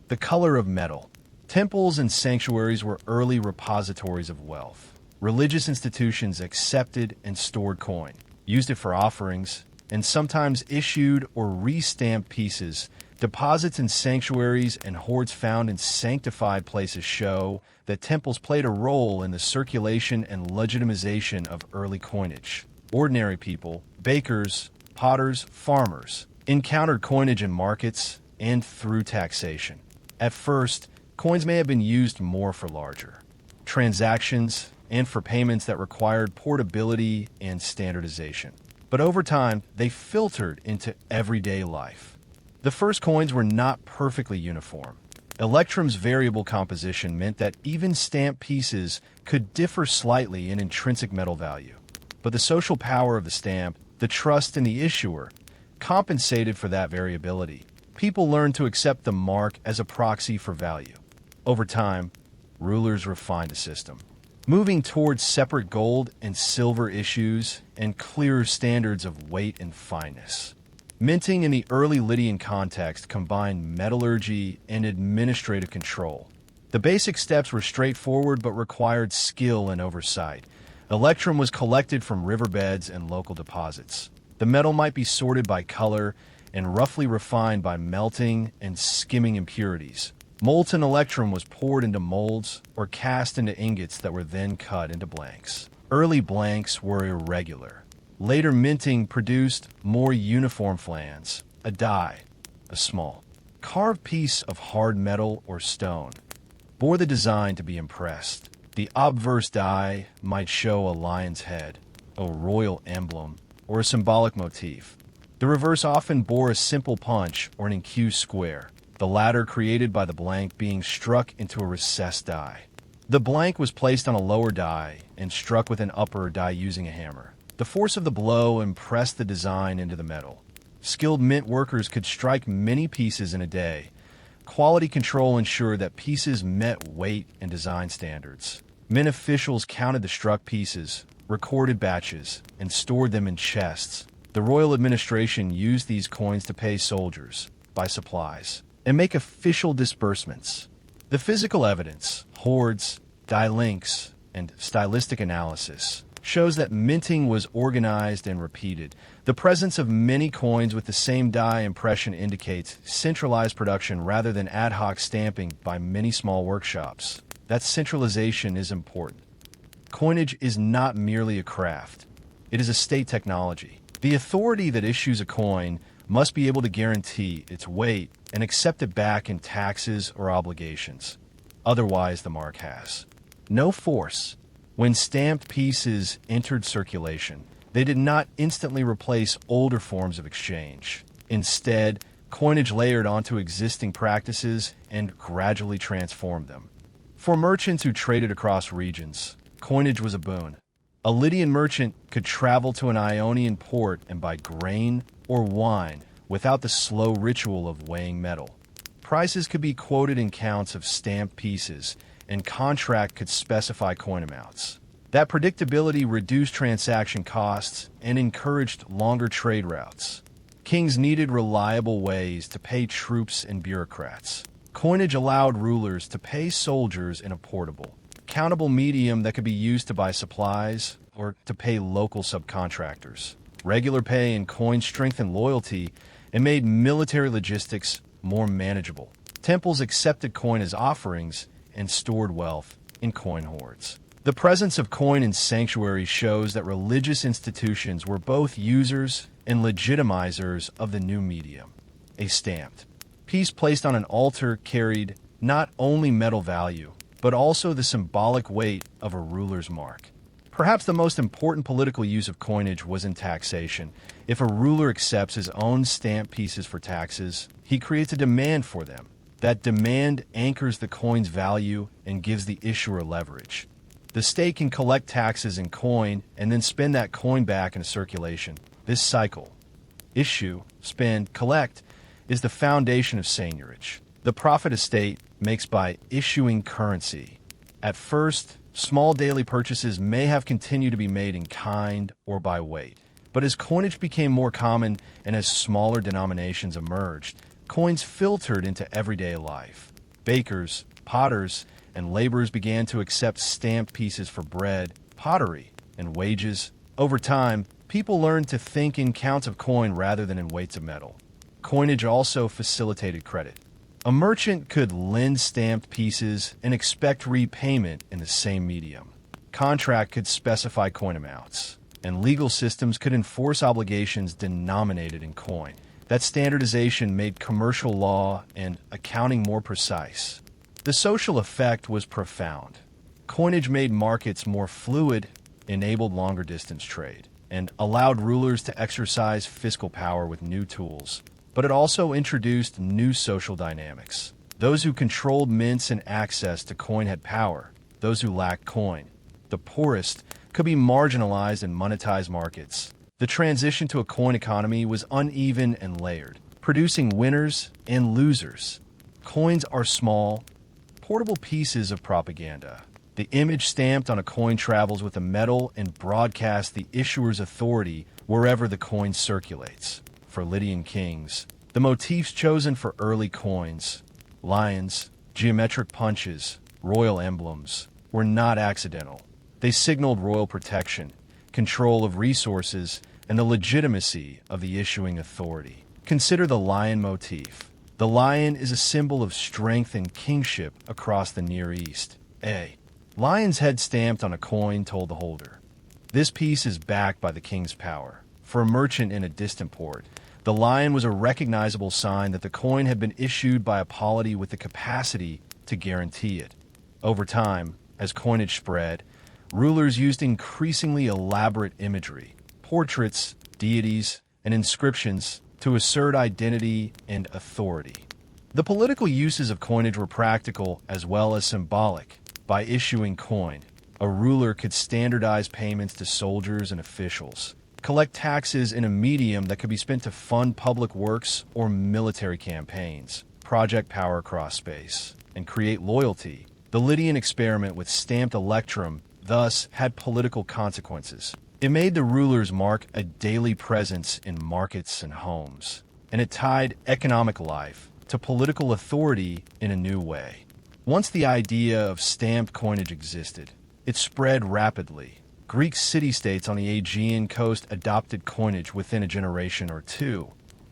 The color of metal. Temples and sanctuaries were early repositories of wealth. Religious institutions accepted and stored coin, used it for offerings, and sometimes issued or re-stamped pieces Deposits in sanctuaries and hoards found in sanctified places show that temples played a role in the circulation and legitimization of early coinage. Ordinary people, bakers, potters, farmers, encountered coinage in markets and through taxation. At first, coins may have been used more for larger transactions and for payments that required portability and standardization. But over time, they filtered into everyday life. The first coins were not perfectly uniform. Electrum's variable composition meant that even stamp pieces could differ slightly in intrinsic metal value. But the social power of the stamp, the trust in the issuer, compensated for that variability. People learned to accept the mark as a proxy for value. Over time, rulers refined the system, moving towards separate gold and silver issues and clearer standards of weight and fineness. Minting in the early Lydian context combined metallurgy and administrative control. The basic steps were straightforward but required skill and oversight. Electrum was collected from riverbeds and local deposits. The metal might be sorted by color and roughly refined by melting and skimming impurities. Molten electrum was poured into molds or cast into ingots that were then cut into blanks. Early blanks were irregular. Later minting produced more uniform flans, a die, a small, carved piece of hard metal or stone, bore the design to be impressed. The obverse die might show a lion's head, a royal emblem, or a symbolic motif. The reverse often bore a simple punch or an incused square, the latter created by the blank being struck into a recessed die. The blank was placed on a lower die and struck with an upper die using a hammer. The force of the blow impressed the design into the metal. Skilled mint workers could strike many pieces in a day. Quality control ensured that pieces met weight and design standards. Mint officials counted the struck pieces, recorded batches, and stored them in chests. The royal administration used these coins to pay soldiers, buy supplies, and make official disbursements. The physical evidence, hoards, die links, and stylistic analysis shows that minting was organized and repeated. The presence of many coins with the same die impression indicates centralized production rather than ad hoc stamping by many small workshops. That centralization is important. Coinage is not merely a craft. It is a state technology. The authority that issues a coin must be able to guarantee its weight and accept it back in taxes or obligations. Otherwise, the mark has no force. When stamped pieces entered circulation, they did not instantly replace older forms of exchange. Instead, coinage layered onto existing practices and gradually transformed them. For merchants who traded across regions, coinage was a boon. A Lydian merchant could travel to an Ionian port and buy grain or wine without the slow ritual of weighing metal. Prices could be quoted in counts of stamped pieces, and contract could specify coin amounts. That predictability reduced transaction costs and encouraged longer trade routes. Kings needed reliable ways to pay troops and bureaucrats. Coinage allowed rulers to pay soldiers in a portable, countable medium that could be used to buy supplies or to pay local subcontractors. Regular pay and coin strengthened loyalty and made military logistics more manageable. Temples accepted coin as offerings and stored wealth in coin hoards. The presence of coin in sanctuaries shows that religious institutions were both users and legitimizers of the new medium. A stamped piece placed on an altar carried not only metal value, but also the symbolic weight of a ruler's mark. Perhaps the most important political use of coinage was in taxation. If a ruler accepts his own stamped pieces for taxes, he creates a demand for them. That demand anchors the coin's value and gives the issuer leverage. The state can collect taxes in coin and then spend that coin back into circulation. This cycle, issue, spend, collect, is the foundation of seigniorage. The profit a state makes by issuing currency. At first, small daily purchases may have continued to be made in kind or by weight. But as coinage became more common and as smaller denominations emerged, coins filtered into everyday life. Bakers, potters, and laborers began to accept stamped pieces for bread, pottery, and wages. Over time, people learned to think in counts of coin rather than in weights of metal. Coinage also facilitated credit. A merchant could lend stamped pieces and expect repayment in the same medium. Contract could specify coin amounts, and legal systems could enforce obligations denominated in coin. That standardization made commercial law and accounting more precise. The social effect was profound. Coinage made markets more fluid, enabled longer distance trade, and allowed rulers to exercise fiscal power with new tools. But it also introduced new social dynamics. Those who controlled mints and access to coin had power. Those who lacked coin, the poorest, could be marginalized in monetized markets. The transition to a coin economy was uneven and layered, producing winners and losers. Coins are small, portable pieces of propaganda. The image stamped on a coin travels with the metal and broadcasts the issuer's authority wherever the coin circulates. For Lydian kings, the motifs chosen for early coins, lions, geometric punches, royal emblems, were not accidental. They signaled royal protection, control of resources, and the legitimacy of the issuing authority. Consider the lion motif. The lion is a symbol of strength and kingship across the Near East. A lion's head stamped on a coin told the holder, this piece is backed by the king's power. For a merchant in a distant port, the lion was a recognizable sign that the coin had been issued by a polity with the capacity to guarantee it. Over time, as coinage spread, rulers used increasingly elaborate imagery, portraits, deities, and inscriptions to assert identity and authority. The political uses of coinage were practical as well as symbolic. By issuing coin, a ruler could standardize payments to soldiers and officials, collect taxes in a medium that could be spent to fund public works or military campaigns, project power across space, and create loyalty. The Lydian experiment with stamped electrum thus had political consequences. It made the ruler's mark a daily presence in markets and homes, and it tied economic life to political authority in a new way. Once the idea of stamped coinage existed, it spread rapidly. Greek city-states on the Aegean coast adopted coinage within a generation or two,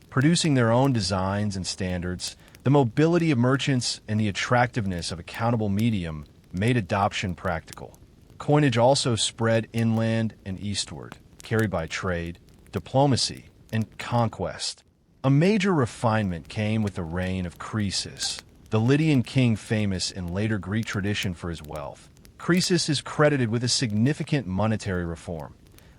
producing their own designs and standards. The mobility of merchants and the attractiveness of a countable medium made adoption practical. Coinage also spread inland and eastward, carried by trade, diplomacy, and conquest. A major refinement came with the reign of Croesus, the Lydian king famous in later Greek tradition for his wealth. Croesus is credited with a significant monetary reform,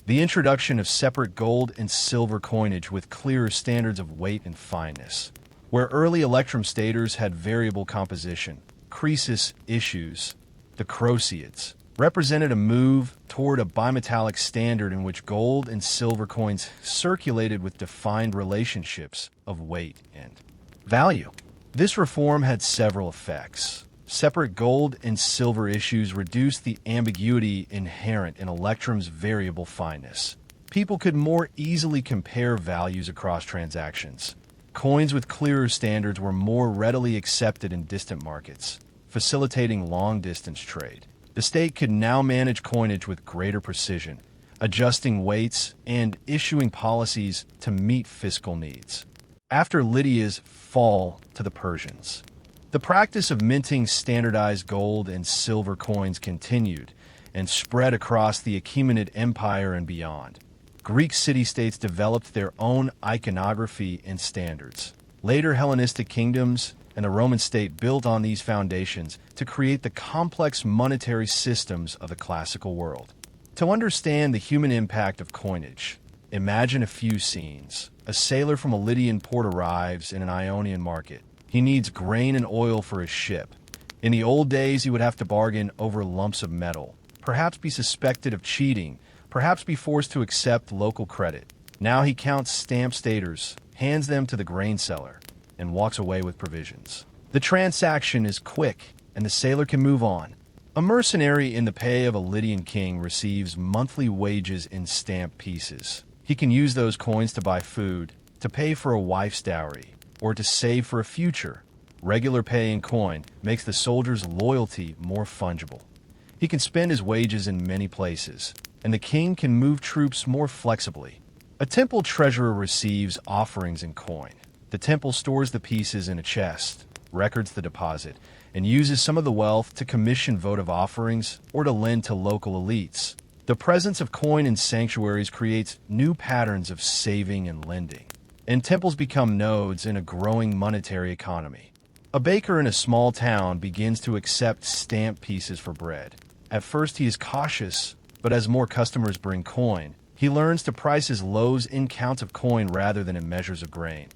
the introduction of separate gold and silver coinage with clearer standards of weight and fineness. Where early electrum staters had variable composition, Croesus issues, the croceids, represented a move toward a bimetallic standard in which gold and silver coins circulated with defined relationships of weight and value. This reform had several effects. Separate gold and silver issues reduced the ambiguity inherent in electrum's variable fineness. People could more easily compare values across transactions. Coins with clearer standards were more readily accepted in distant markets, facilitating long-distance trade. The state could now manage coinage with greater precision, adjusting weights and issuing policies to meet fiscal needs. After Lydia's fall to the Persians, the practice of minting standardized gold and silver coins continued and spread across the Achaemenid Empire and beyond. Greek city-states developed their own iconography and standards. Later Hellenistic kingdoms and the Roman state built on these foundations to create the complex monetary systems of the classical world. To understand the human impact of coinage, imagine a few scenes. A sailor from a Lydian port arrives in an Ionian market. He needs grain and oil for his ship. In the old days, he would have to bargain over lumps of metal, perhaps be suspected of cheating, perhaps be forced to accept local credit. Now he counts stamp staters, hands them to the grain seller, and walks away with provisions. The transaction is quick, and the sailor can move on. A mercenary in the pay of a Lydian king receives monthly wages in stamp pieces. He can use those coins to buy food, to pay for a wife's dowry, or to save for a future. Regular pay in coin makes the soldier's loyalty more fungible. He can spend his wages in many places, and the king can move troops more flexibly. A temple treasurer receives offerings in coin. The temple stores the pieces in a chest, records the deposit, and uses some of the wealth to commission votive offerings or to lend to local elites. The presence of coin in sanctuaries creates new patterns of saving and lending, and temples become nodes in a growing monetary economy. A baker in a small town begins to accept stamp pieces for bread. At first he is cautious, but as more customers bring coin, he learns to price his loaves in counts of coin rather than in measures of grain.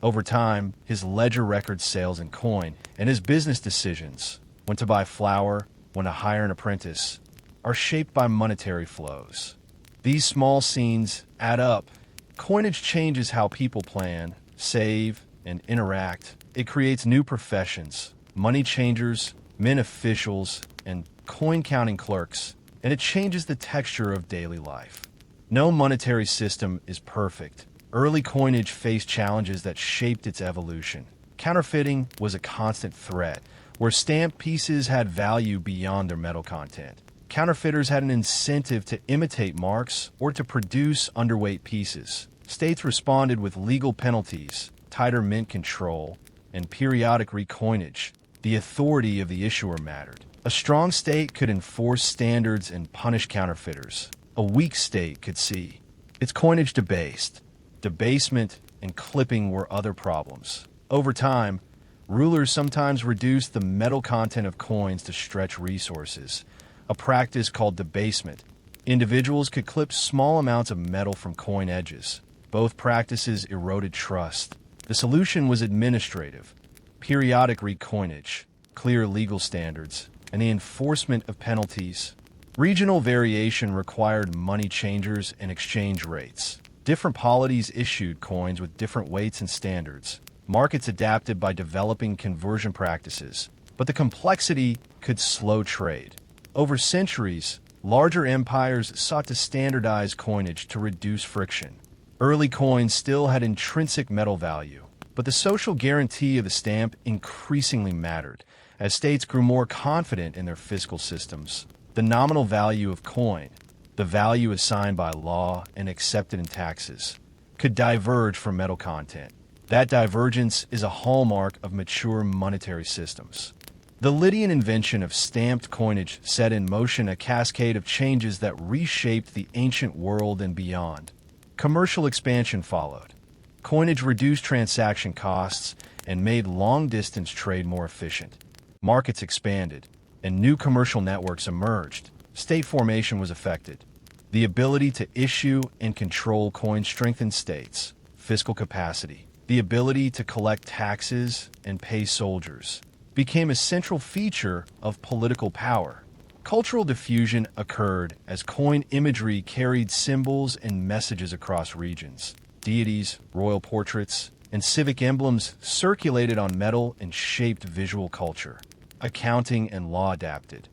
Over time, his ledger records sales in coin, and his business decisions, when to buy flour, when to hire an apprentice, are shaped by monetary flows. These small scenes add up. Coinage changes how people plan, save, and interact. It creates new professions, money changers, mint officials, and coin-counting clerks, and it changes the texture of daily life. No monetary system is perfect. Early coinage faced challenges that shaped its evolution. Counterfeiting was a constant threat, where stamp pieces had value beyond their metal content. Counterfeiters had an incentive to imitate marks or to produce underweight pieces. States responded with legal penalties, tighter mint control, and periodic recoinage. The authority of the issuer mattered. A strong state could enforce standards and punish counterfeiters. A weak state could see its coinage debased. Debasement and clipping were other problems. Over time, rulers sometimes reduced the metal content of coins to stretch resources, a practice called debasement. Individuals could clip small amounts of metal from coin edges. Both practices eroded trust. The solution was administrative, periodic recoinage, clear legal standards, and the enforcement of penalties. Regional variation required money changers and exchange rates. Different polities issued coins with different weights and standards. Markets adapted by developing conversion practices, but the complexity could slow trade. Over centuries, larger empires sought to standardize coinage to reduce friction. Early coins still had intrinsic metal value, but the social guarantee of the stamp increasingly mattered as states grew more confident in their fiscal systems. The nominal value of coin, the value assigned by law and accepted in taxes, could diverge from metal content. That divergence is a hallmark of mature monetary systems. The Lydian invention of stamped coinage set in motion a cascade of changes that reshaped the ancient world and beyond. Commercial expansion followed. Coinage reduced transaction costs and made long-distance trade more efficient. Markets expanded, and new commercial networks emerged. State formation was affected. The ability to issue and control coins strengthened states. Fiscal capacity, the ability to collect taxes and pay soldiers, became a central feature of political power. Cultural diffusion occurred as coin imagery carried symbols and messages across regions. Deities, royal portraits, and civic emblems circulated on metal and shaped visual culture. Accounting and law adapted.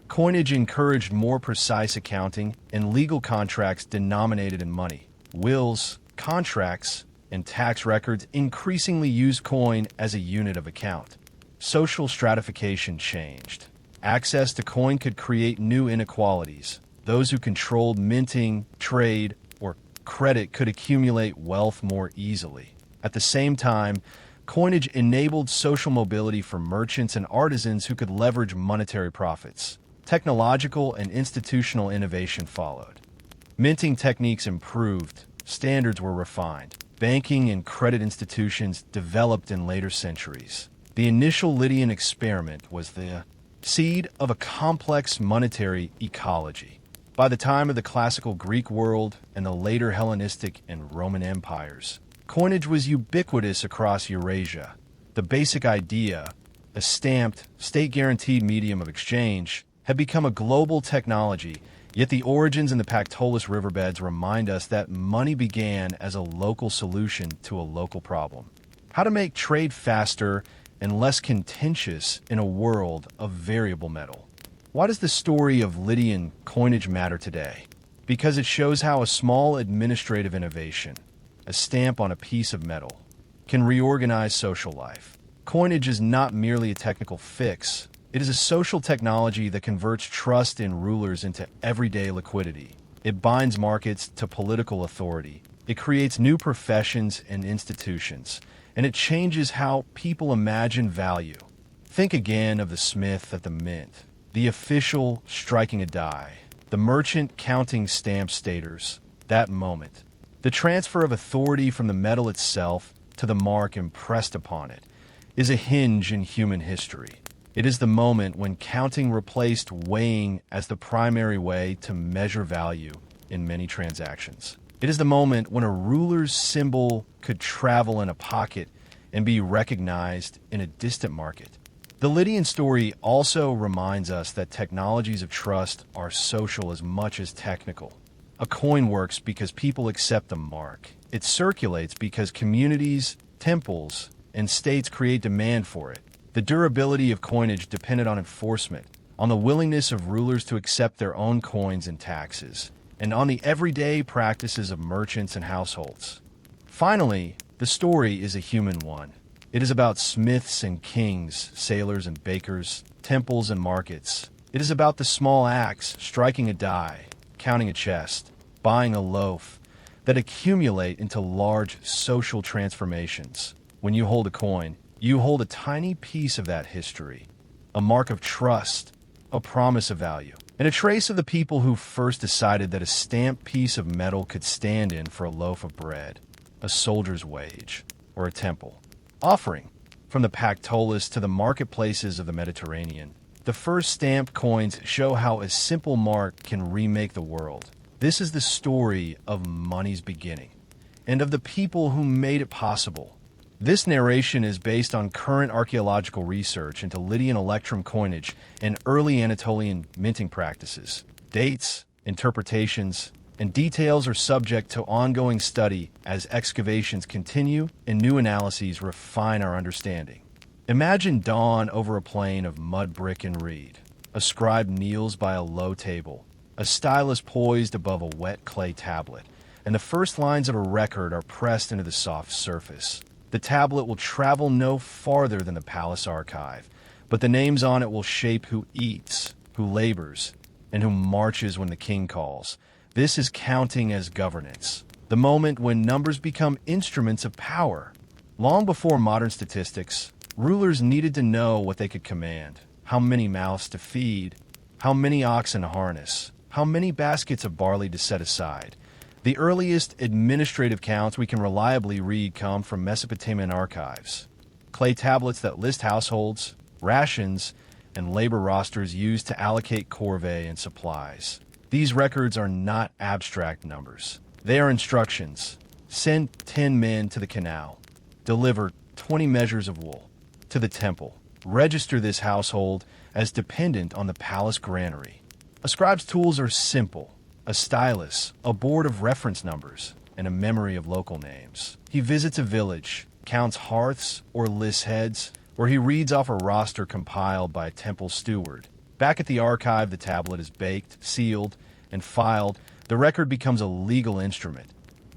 Coinage encouraged more precise accounting, and legal contracts denominated in money. Wills, contracts, and tax records increasingly used coin as a unit of account. Social stratification changed. Access to coin could create new inequalities. Those who controlled minting, trade, or credit could accumulate wealth more easily. At the same time, coinage enabled social mobility for merchants and artisans who could leverage monetary profits. Technological and institutional innovation followed. Minting techniques improved, standards were refined. Banking and credit institutions developed in later centuries. The initial Lydian experiment was the seed of a complex monetary ecology. By the time of the classical Greek world and the later Hellenistic and Roman empires, coinage was ubiquitous across Eurasia. The basic idea, a stamped, state-guaranteed medium of exchange, had become a global technology, yet the origins in the Pactolus riverbeds remind us that money began as a local solution to a local problem. How to make trade faster and less contentious in a world of variable metal. Why does the story of Lydian coinage matter today? Because it shows how a small administrative innovation, a stamp on a piece of metal, can reorganize social life. Coinage is not merely a technical fix. It is a social technology that converts trust in rulers into everyday liquidity. It binds markets to political authority. It creates new professions and institutions. and it changes how people imagine value. Think again of the smith at the mint, the official striking a die, the merchant counting stamp staters. That moment, the transfer of authority from the metal itself to the mark impressed upon it, is a hinge in human history. It is the moment when counting replaced weighing as the primary way to measure value in many transactions. It is the moment when a ruler's symbol could travel in a pocket and be recognized in a distant market. The Lydian story also reminds us that technologies of trust are social as much as technical. A coin works because people accept the mark. It circulates because communities, temples, and states create demand for it. The durability of coinage depended on enforcement, on the willingness of rulers to accept their own coins and taxes, and on the everyday practices of merchants and households. Finally, the story is a human one. It is about smiths and kings, sailors and bakers, temples and markets. It is about the small acts, striking a die, counting a chest, buying a loaf, that accumulate into large social transformations. When you hold a coin, you hold a tiny piece of that history, a mark of trust, a promise of value, and a trace of the people who first decided that a stamped piece of metal could stand in for a loaf of bread, a soldier's wage, or a temple offering. From the Pactolus to the marketplaces of the Mediterranean, the first stamped coins show how a simple mark can remake the world. This is the story of money's beginning, and of the people who made it possible. This narration is based on current archaeological research into Lydian electrum coinage and early Anatolian minting practices. Dates, interpretations, and details are subject to ongoing study as excavations continue and new analyses refine our understanding. Imagine dawn over a plain of mud, brick, and reed. A scribe kneels by a low table, a stylus poised above a wet clay tablet, and the first lines of a record are pressed into the soft surface. The tablet will travel no farther than the palace archive, but the names on it will shape who eats, who labors, and who marches when the king calls. This is counting as governance, the moment when numbers become instruments of power. Long before modern statistics, rulers needed to know what they could command, how many mouths to feed, how many oxen to harness, how many baskets of barley to set aside. The earliest administrative counts we can reliably read come from Mesopotamian archives. Clay tablets that list households, rations, and labor rosters used to allocate corvée and supplies. These records are not abstract numbers. They are instructions. Send 10 men to the canal. Deliver 20 measures of wool to the temple. Register this household as dependent on the palace granary. A scribe's tools are simple. A stylus, a board of reference numbers, and a memory of local names. He visits a village, counts hearths or lists heads, or he reads off a roster compiled by a temple steward. Back at the archive, the tablet is baked, sealed, and filed. The record becomes a legal instrument,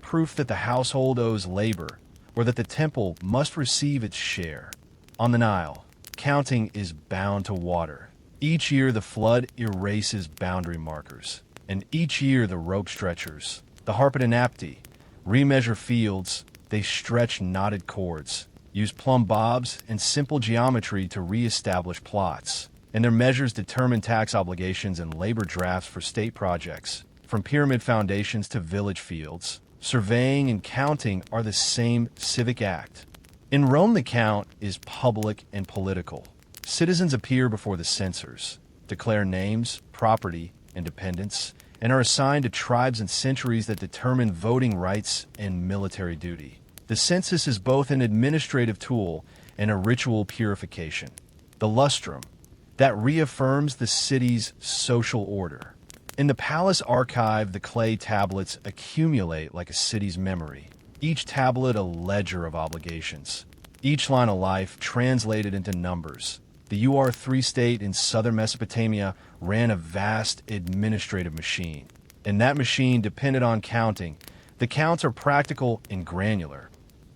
proof that the household owes labor, or that the temple must receive its share. On the Nile, counting is bound to water. Each year, the flood erases boundary markers. And each year, the rope stretchers, the Harpadanapti, remeasure fields. They stretch knotted cords, use plumb bobs and simple geometry to reestablish plots. And their measures determine tax obligations and labor drafts for state projects. From pyramid foundations to village fields, surveying and counting are the same civic act. In Rome, the count is public and political. Citizens appear before the censors, declare names, property, and dependents, and are assigned to tribes and centuries that determine voting rights and military duty. The census is both an administrative tool and a ritual purification. The lustrum, that reaffirms the city's social order. In the palace archive, the clay tablets accumulate like a city's memory. Each tablet a ledger of obligations. Each line of life translated into numbers. The UR3 state in southern Mesopotamia ran a vast administrative machine, and that machine depended on counting. The counts are practical and granular.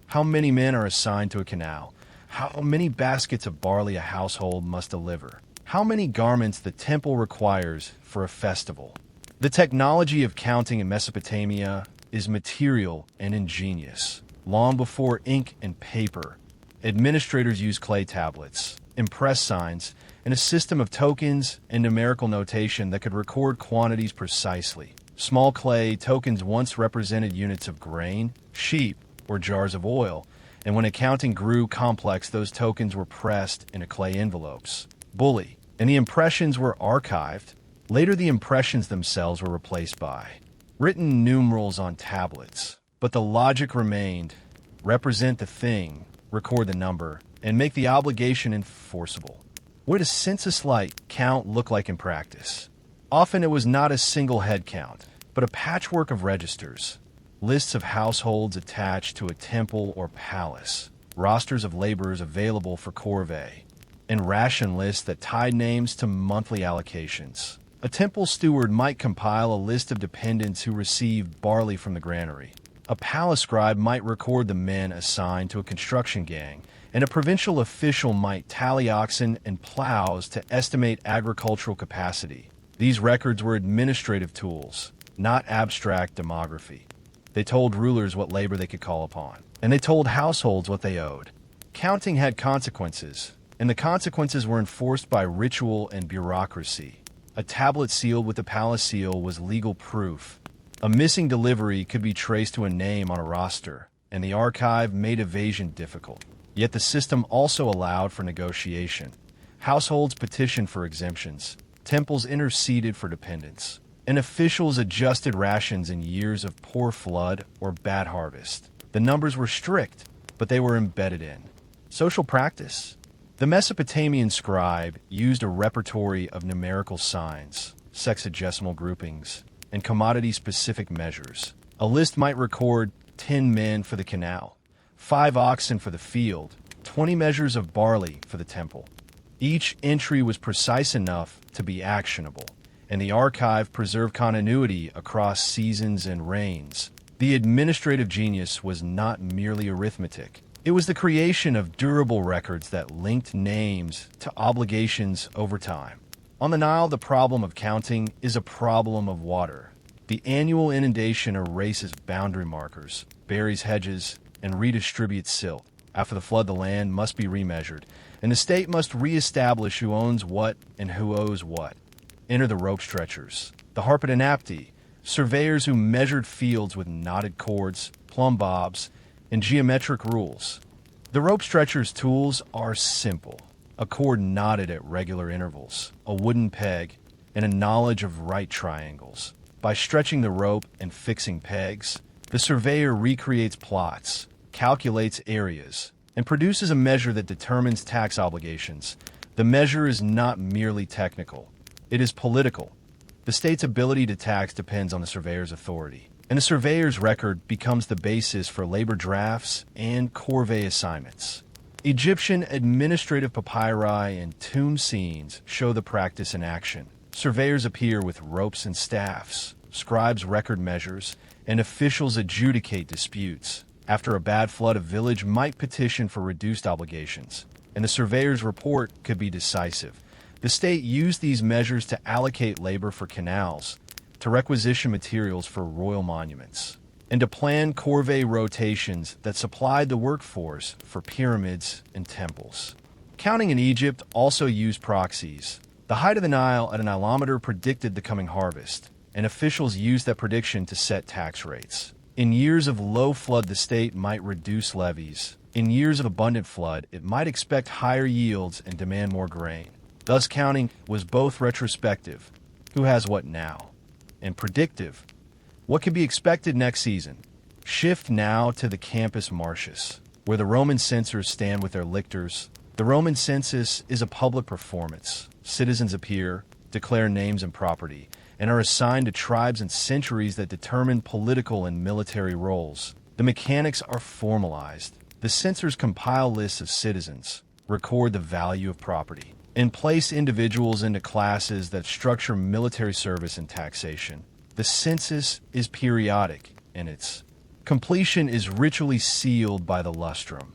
How many men are assigned to a canal? How many baskets of barley a household must deliver? How many garments the temple requires for a festival? The technology of counting in Mesopotamia is material and ingenious. Long before ink and paper, administrators used clay tablets, impress signs, and a system of tokens and numerical notation that could record quantities precisely. Small clay tokens once represented units of grain, sheep, or jars of oil, and when accounting grew complex, those tokens were pressed into clay envelopes, bully, and the impressions were archived. Later, the impressions themselves were replaced by written numerals on tablets, but the logic remained: represent the thing, record the number, and make the obligation enforceable. What does census-like count look like in practice? Often it was not a single head count, but a patchwork of registers, lists of households attached to a temple or palace, rosters of laborers available for corvée, and ration lists that tied names to monthly allocations. A temple steward might compile a list of dependents who received barley from the granary. A palace scribe might record the men assigned to a construction gang, and a provincial official might tally oxen and plows to estimate agricultural capacity. These records were administrative tools, not abstract demography. They told rulers what labor they could call upon, and they told households what they owed. Counting had consequences, and the consequences were enforced by ritual and bureaucracy. A tablet sealed with the palace seal was legal proof. A missing delivery could be traced to a name on a roster, and the archive made evasion difficult. Yet the system also allowed for negotiation. Households petitioned for exemptions, temples interceded for dependents, and officials adjusted rations in years of poor flood or bad harvest. The numbers were strict, but they were embedded in social practice. The Mesopotamian scribe used a repertory of numerical signs, sexagesimal groupings, and commodity-specific measures. A list might record 10 men for the canal, 5 oxen for the field, 20 measures of barley for the temple. Each entry was precise enough to be actionable, and the archive preserved continuity across seasons and reigns. The administrative genius was not merely arithmetic. It was the creation of durable records that linked names to obligations over time. On the Nile, the problem of counting is a problem of water. The annual inundation erases boundary markers, buries hedges, and redistributes silt. After the flood, the land must be remeasured, and the state must reestablish who owns what and who owes what. Enter the rope stretchers, the harpedonapti, surveyors who measured fields with knotted cords, plumb bobs, and geometric rules. The rope stretcher's tools are simple: a cord knotted at regular intervals, a wooden peg, and a knowledge of right triangles. By stretching the rope and fixing pegs, the surveyor recreates plots, calculates areas, and produces a measure that determines tax obligations. The measure is not merely technical, it is political. The state's ability to tax depends on the surveyor's authority, and the surveyor's record becomes the basis for labor drafts and corvée assignments. Egyptian administrative papyri and tomb scenes show the practice in action. Surveyors appear with ropes and staffs, scribes record measures, and officials adjudicate disputes. After a bad flood, a village might petition for reduced obligations, and the surveyor's report could be decisive. The state used these measures to allocate labor for canals, to requisition materials for royal monuments, and to plan corvée rotations that supplied the workforce for pyramids and temples. Counting in Egypt also used proxies. The height of the Nile at an nilometer predicted the coming harvest, and officials used that prediction to set tax rates. In years of low flood, the state might reduce levies. In years of abundant flood, it might expect higher yields and demand more grain. Thus, counting was both retrospective, who has what now, and predictive, what can be expected next season. Shift now to the Campus Martius, where the Roman censors stand with their lictors. The Roman census is a public performance. Citizens appear, declare names and property, and are assigned to tribes and centuries that determine political and military roles. The mechanics are formalized. The censors compile lists of citizens, record the value of property, and place individuals into classes that structure military service and taxation. The census is periodic, and its completion is ritually sealed by the lustrum,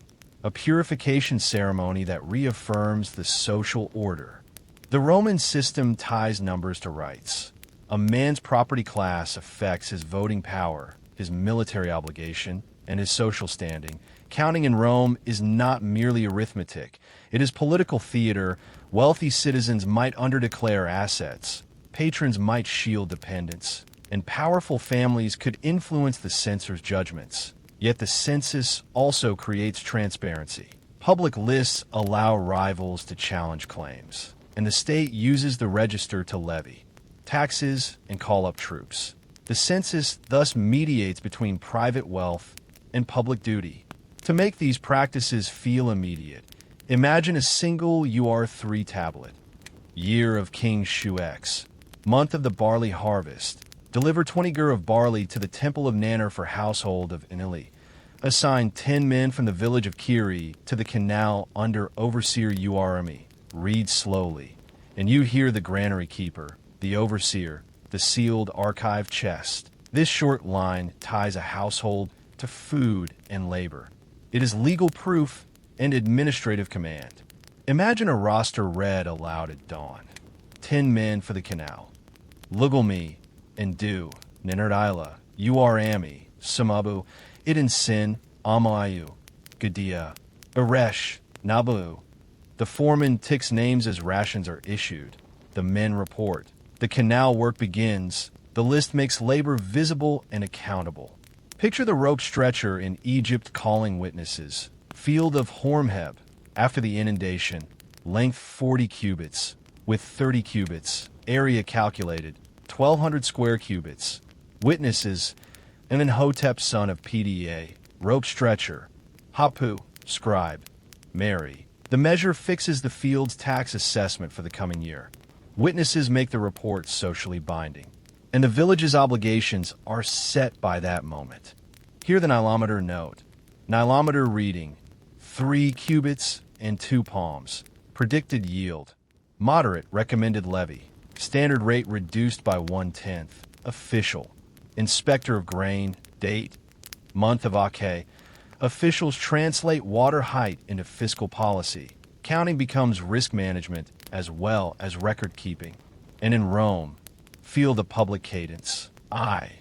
a purification ceremony that reaffirms the social order. The Roman system ties numbers to rights. A man's property class affects his voting power, his military obligation, and his social standing. Counting in Rome is not merely arithmetic. It is political theater. Wealthy citizens might underdeclare assets. Patrons might shield dependents. And powerful families could influence the censor's judgments. Yet the census also creates transparency. Public lists allow rivals to challenge claims, and the state uses the register to levy taxes and call up troops. The census thus mediates between private wealth and public duty. To make these practices feel immediate, imagine a single UR3 tablet. Year of King Shuex. Month of the barley harvest. Deliver 20 gur of barley to the temple of Nanner for household of Inili. Assign 10 men from the village of Kiri to the canal under overseer Urami. Read slowly, and you hear the granary keeper, the overseer, the sealed archive chest. This short line ties a household to food and labor. It is legal proof and administrative command. Imagine a roster read aloud at dawn. 10 men for the canal. Lugalmi, Ndu, Ninardila, Urami, Samabu, Idin Sin, Amayu, Gadia, Eresh, Nabu. The foreman ticks names as rations are issued. The men report. The canal work begins. The list makes labor visible and accountable. Picture the rope stretcher in Egypt calling witnesses. Field of Hormheb, after the inundation. Length 40 cubits, with 30 cubits. Area calculated, 1,200 square cubits. Witnesses, Amenhotep son of Pda. Rope stretcher. Hapu, scribe. Mary. The measure fixes the field's tax assessment for the coming year. Witnesses make the report socially binding, and the village's obligations are set by that moment. Hear the nilometer note. Nilometer reading, 3 cubits and 2 palms. Predicted yield, moderate recommended levy. Standard rate reduced by 1/10. Official, inspector of grain, date, month of Ake. Officials translate water height into fiscal policy. Counting becomes risk management as well as record keeping. And in Rome, feel the public cadence. I,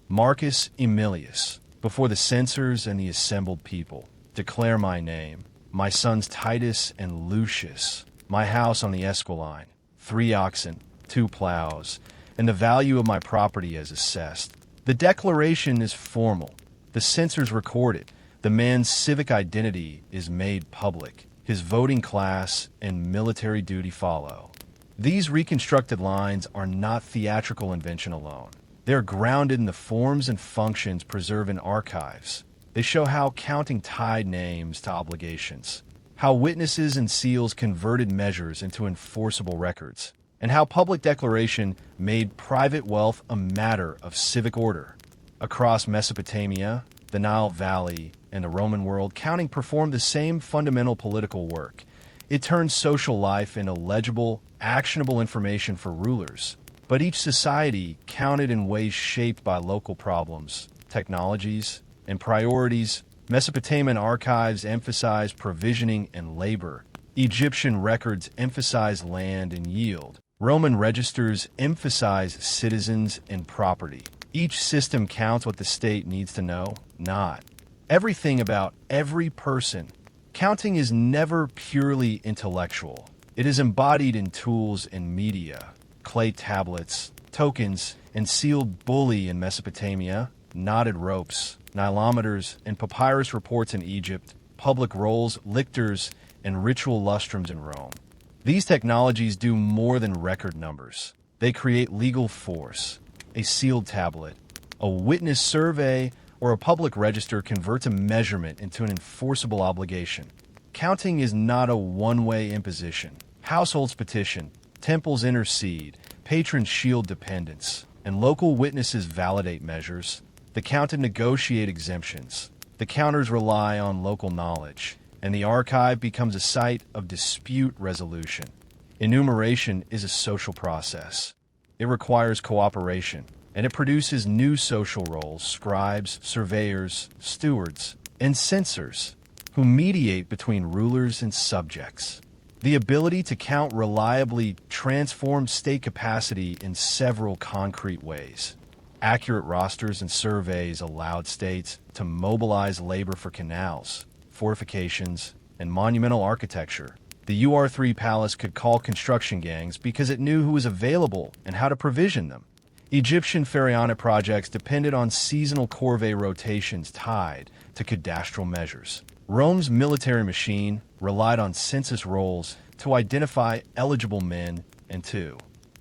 Marcus Aemilius, before the censors and the assembled people, declare my name, my sons Titus and Lucius, my house on the Esquiline, 3 oxen, 2 plows, and the value of my property as assessed. The declaration is formal. The censors record it. The man's civic identity is made public. His voting class and military duty follow. These reconstructed lines are not theatrical invention alone. They are grounded in the forms and functions preserved in archives. They show how counting tied names to obligations, how witnesses and seals converted measures into enforceable records, and how public declaration made private wealth a matter of civic order. Across Mesopotamia, the Nile Valley, and the Roman world, counting performed the same fundamental political work. It turned social life into legible, actionable information for rulers. But each society counted in ways shaped by local problems, technologies, and priorities. Mesopotamian archives emphasize provisioning and labor. Egyptian records emphasize land and yield. Roman registers emphasize citizens and property. Each system counts what the state needs to know, not everything about every person. Counting is never purely intellectual. It is embodied in tools and media. Clay tablets, tokens, and sealed bully in Mesopotamia, knotted ropes, nilometers, and papyrus reports in Egypt, public rolls, lictors, and ritual lustrums in Rome. These technologies do more than record numbers. They create legal force. A sealed tablet, a witness survey, or a public register converts a measurement into an enforceable obligation. Counting is not a one-way imposition. Households petition, temples intercede, patrons shield dependents, and local witnesses validate measures. The counted negotiate exemptions. The counters rely on local knowledge, and the archive becomes a site of dispute resolution. Enumeration is a social process. It requires cooperation, and it produces new social roles, scribes, surveyors, stewards, and censors, who mediate between rulers and subjects. The ability to count reliably transforms state capacity in several concrete ways. Accurate rosters and surveys allowed states to mobilize labor for canals, fortifications, and monumental architecture. The UR3 palace could call construction gangs because it knew who was available and how to provision them. Egyptian pharaonic projects depended on seasonal corvée rotations tied to cadastral measures. Rome's military machine relied on census rolls to identify eligible men and to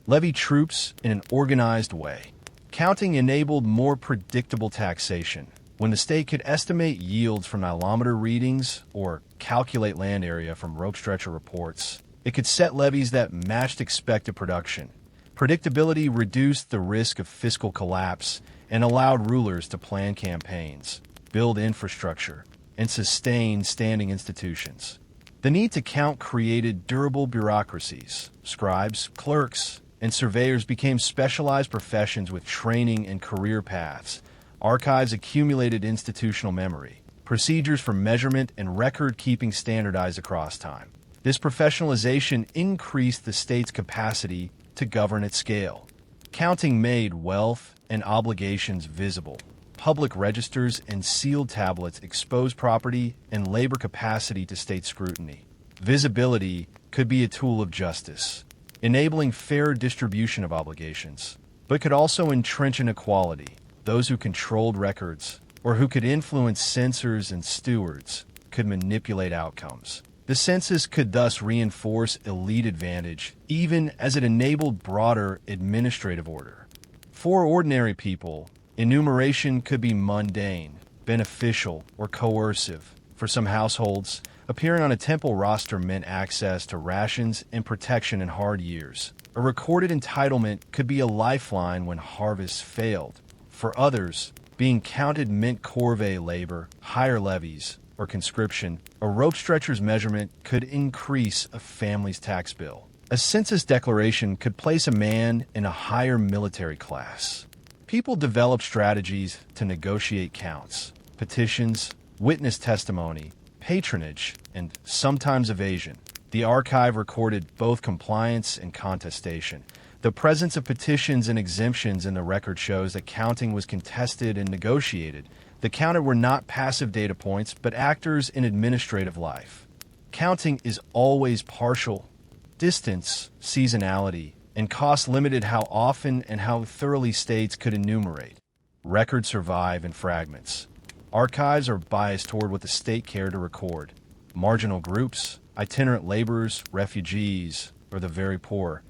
levy troops in an organized way. Counting enabled more predictable taxation. When the state could estimate yields from nilometer readings or calculate land area from rope stretcher reports, it could set levies that matched expected production. Predictability reduced the risk of fiscal collapse and allowed rulers to plan campaigns, build infrastructure, and sustain standing institutions. The need to count created durable bureaucracies. Scribes, clerks, and surveyors became specialized professions with training and career paths. Archives accumulated institutional memory. Procedures for measurement and record-keeping standardized across time. This professionalization increased the state's capacity to govern at scale. Counting made wealth and obligations visible. Public registers and sealed tablets exposed property and labor capacity to state scrutiny. Visibility could be a tool of justice, enabling fair distribution of obligations, but could also entrench inequality. Those who controlled records or who could influence censors and stewards could manipulate outcomes. The census could thus reinforce elite advantage, even as it enabled broader administrative order. For ordinary people, enumeration could be mundane, beneficial, or coercive. For some households, appearing on a temple roster meant access to rations and protection in hard years. A recorded entitlement could be a lifeline when harvests failed. For others, being counted meant corvée labor, higher levies, or conscription. A rope stretcher's measurement could increase a family's tax bill. A census declaration could place a man in a higher military class. People developed strategies to negotiate counts, petitions, witness testimony, patronage, and sometimes evasion. The archive recorded both compliance and contestation. The presence of petitions and exemptions in the record shows that counting was contested and negotiated. The counted were not passive data points, but actors in administrative life. Counting is always partial. Distance, seasonality, and cost limited how often and how thoroughly states could enumerate. Records survive in fragments. Archives are biased toward what the state cared to record. Marginal groups, itinerant laborers, refugees, or the very poor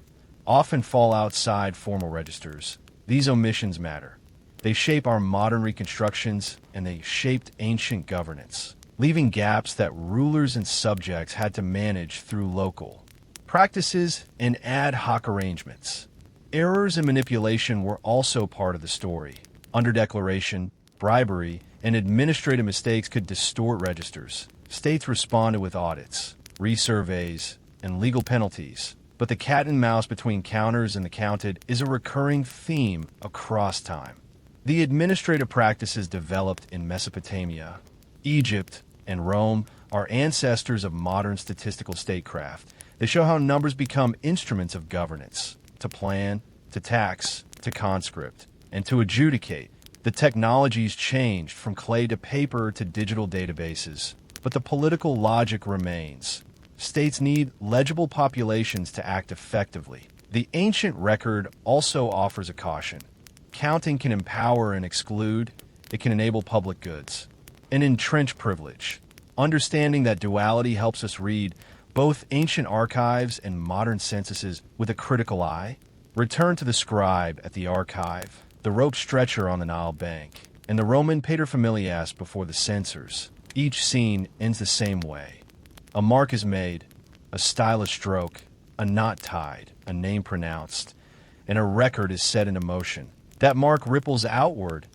often fall outside formal registers. These omissions matter. They shape our modern reconstructions, and they shaped ancient governance, leaving gaps that rulers and subjects had to manage through local practices and ad hoc arrangements. Errors and manipulation were also part of the story. Underdeclaration, bribery, and administrative mistakes could distort registers. States responded with audits, resurveys, and legal penalties. But the cat and mouse between counters and the counted is a recurring theme across time. The administrative practices developed in Mesopotamia, Egypt, and Rome are ancestors of modern statistical statecraft. They show how numbers become instruments of governance, to plan, to tax, to conscript, and to adjudicate. The technologies changed from clay to paper to digital databases, but the political logic remains. States need legible populations to act effectively. The ancient record also offers a caution. Counting can empower and exclude. It can enable public goods and entrench privilege. Understanding that duality helps us read both ancient archives and modern censuses with a critical eye. Return to the scribe at the archive, the rope stretcher on the Nile bank, and the Roman paterfamilias before the censors. Each scene ends the same way. A mark is made, a stylus stroke, a knot tied, a name pronounced, and a record is set into motion. That mark ripples outward.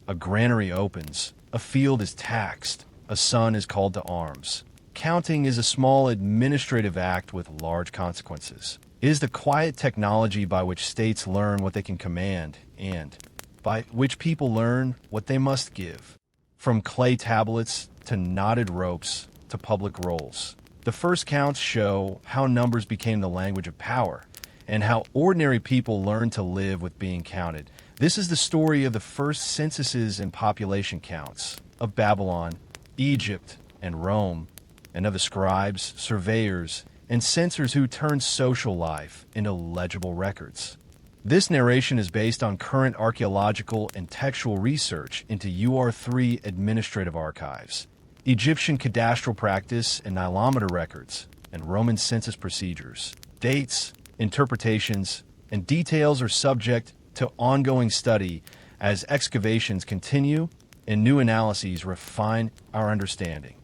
A granary opens, a field is taxed, a son is called to arms. Counting is a small administrative act with large consequences. It is the quiet technology by which states learn what they can command and by which people learn what they must give. From clay tablets to knotted ropes to public rolls. The first counts show how numbers became the language of power and how ordinary people learned to live with being counted. This is the story of the first censuses and population counts of Babylon, Egypt, and Rome, and of the scribes, surveyors, and censors who turned social life into legible records. This narration is based on current archaeological and textual research into UR3 administrative archives, Egyptian cadastral practice and nilometer records, and Roman census procedures. Dates, interpretations, and details are subject to ongoing study as excavations continue and new analyses refine our understanding.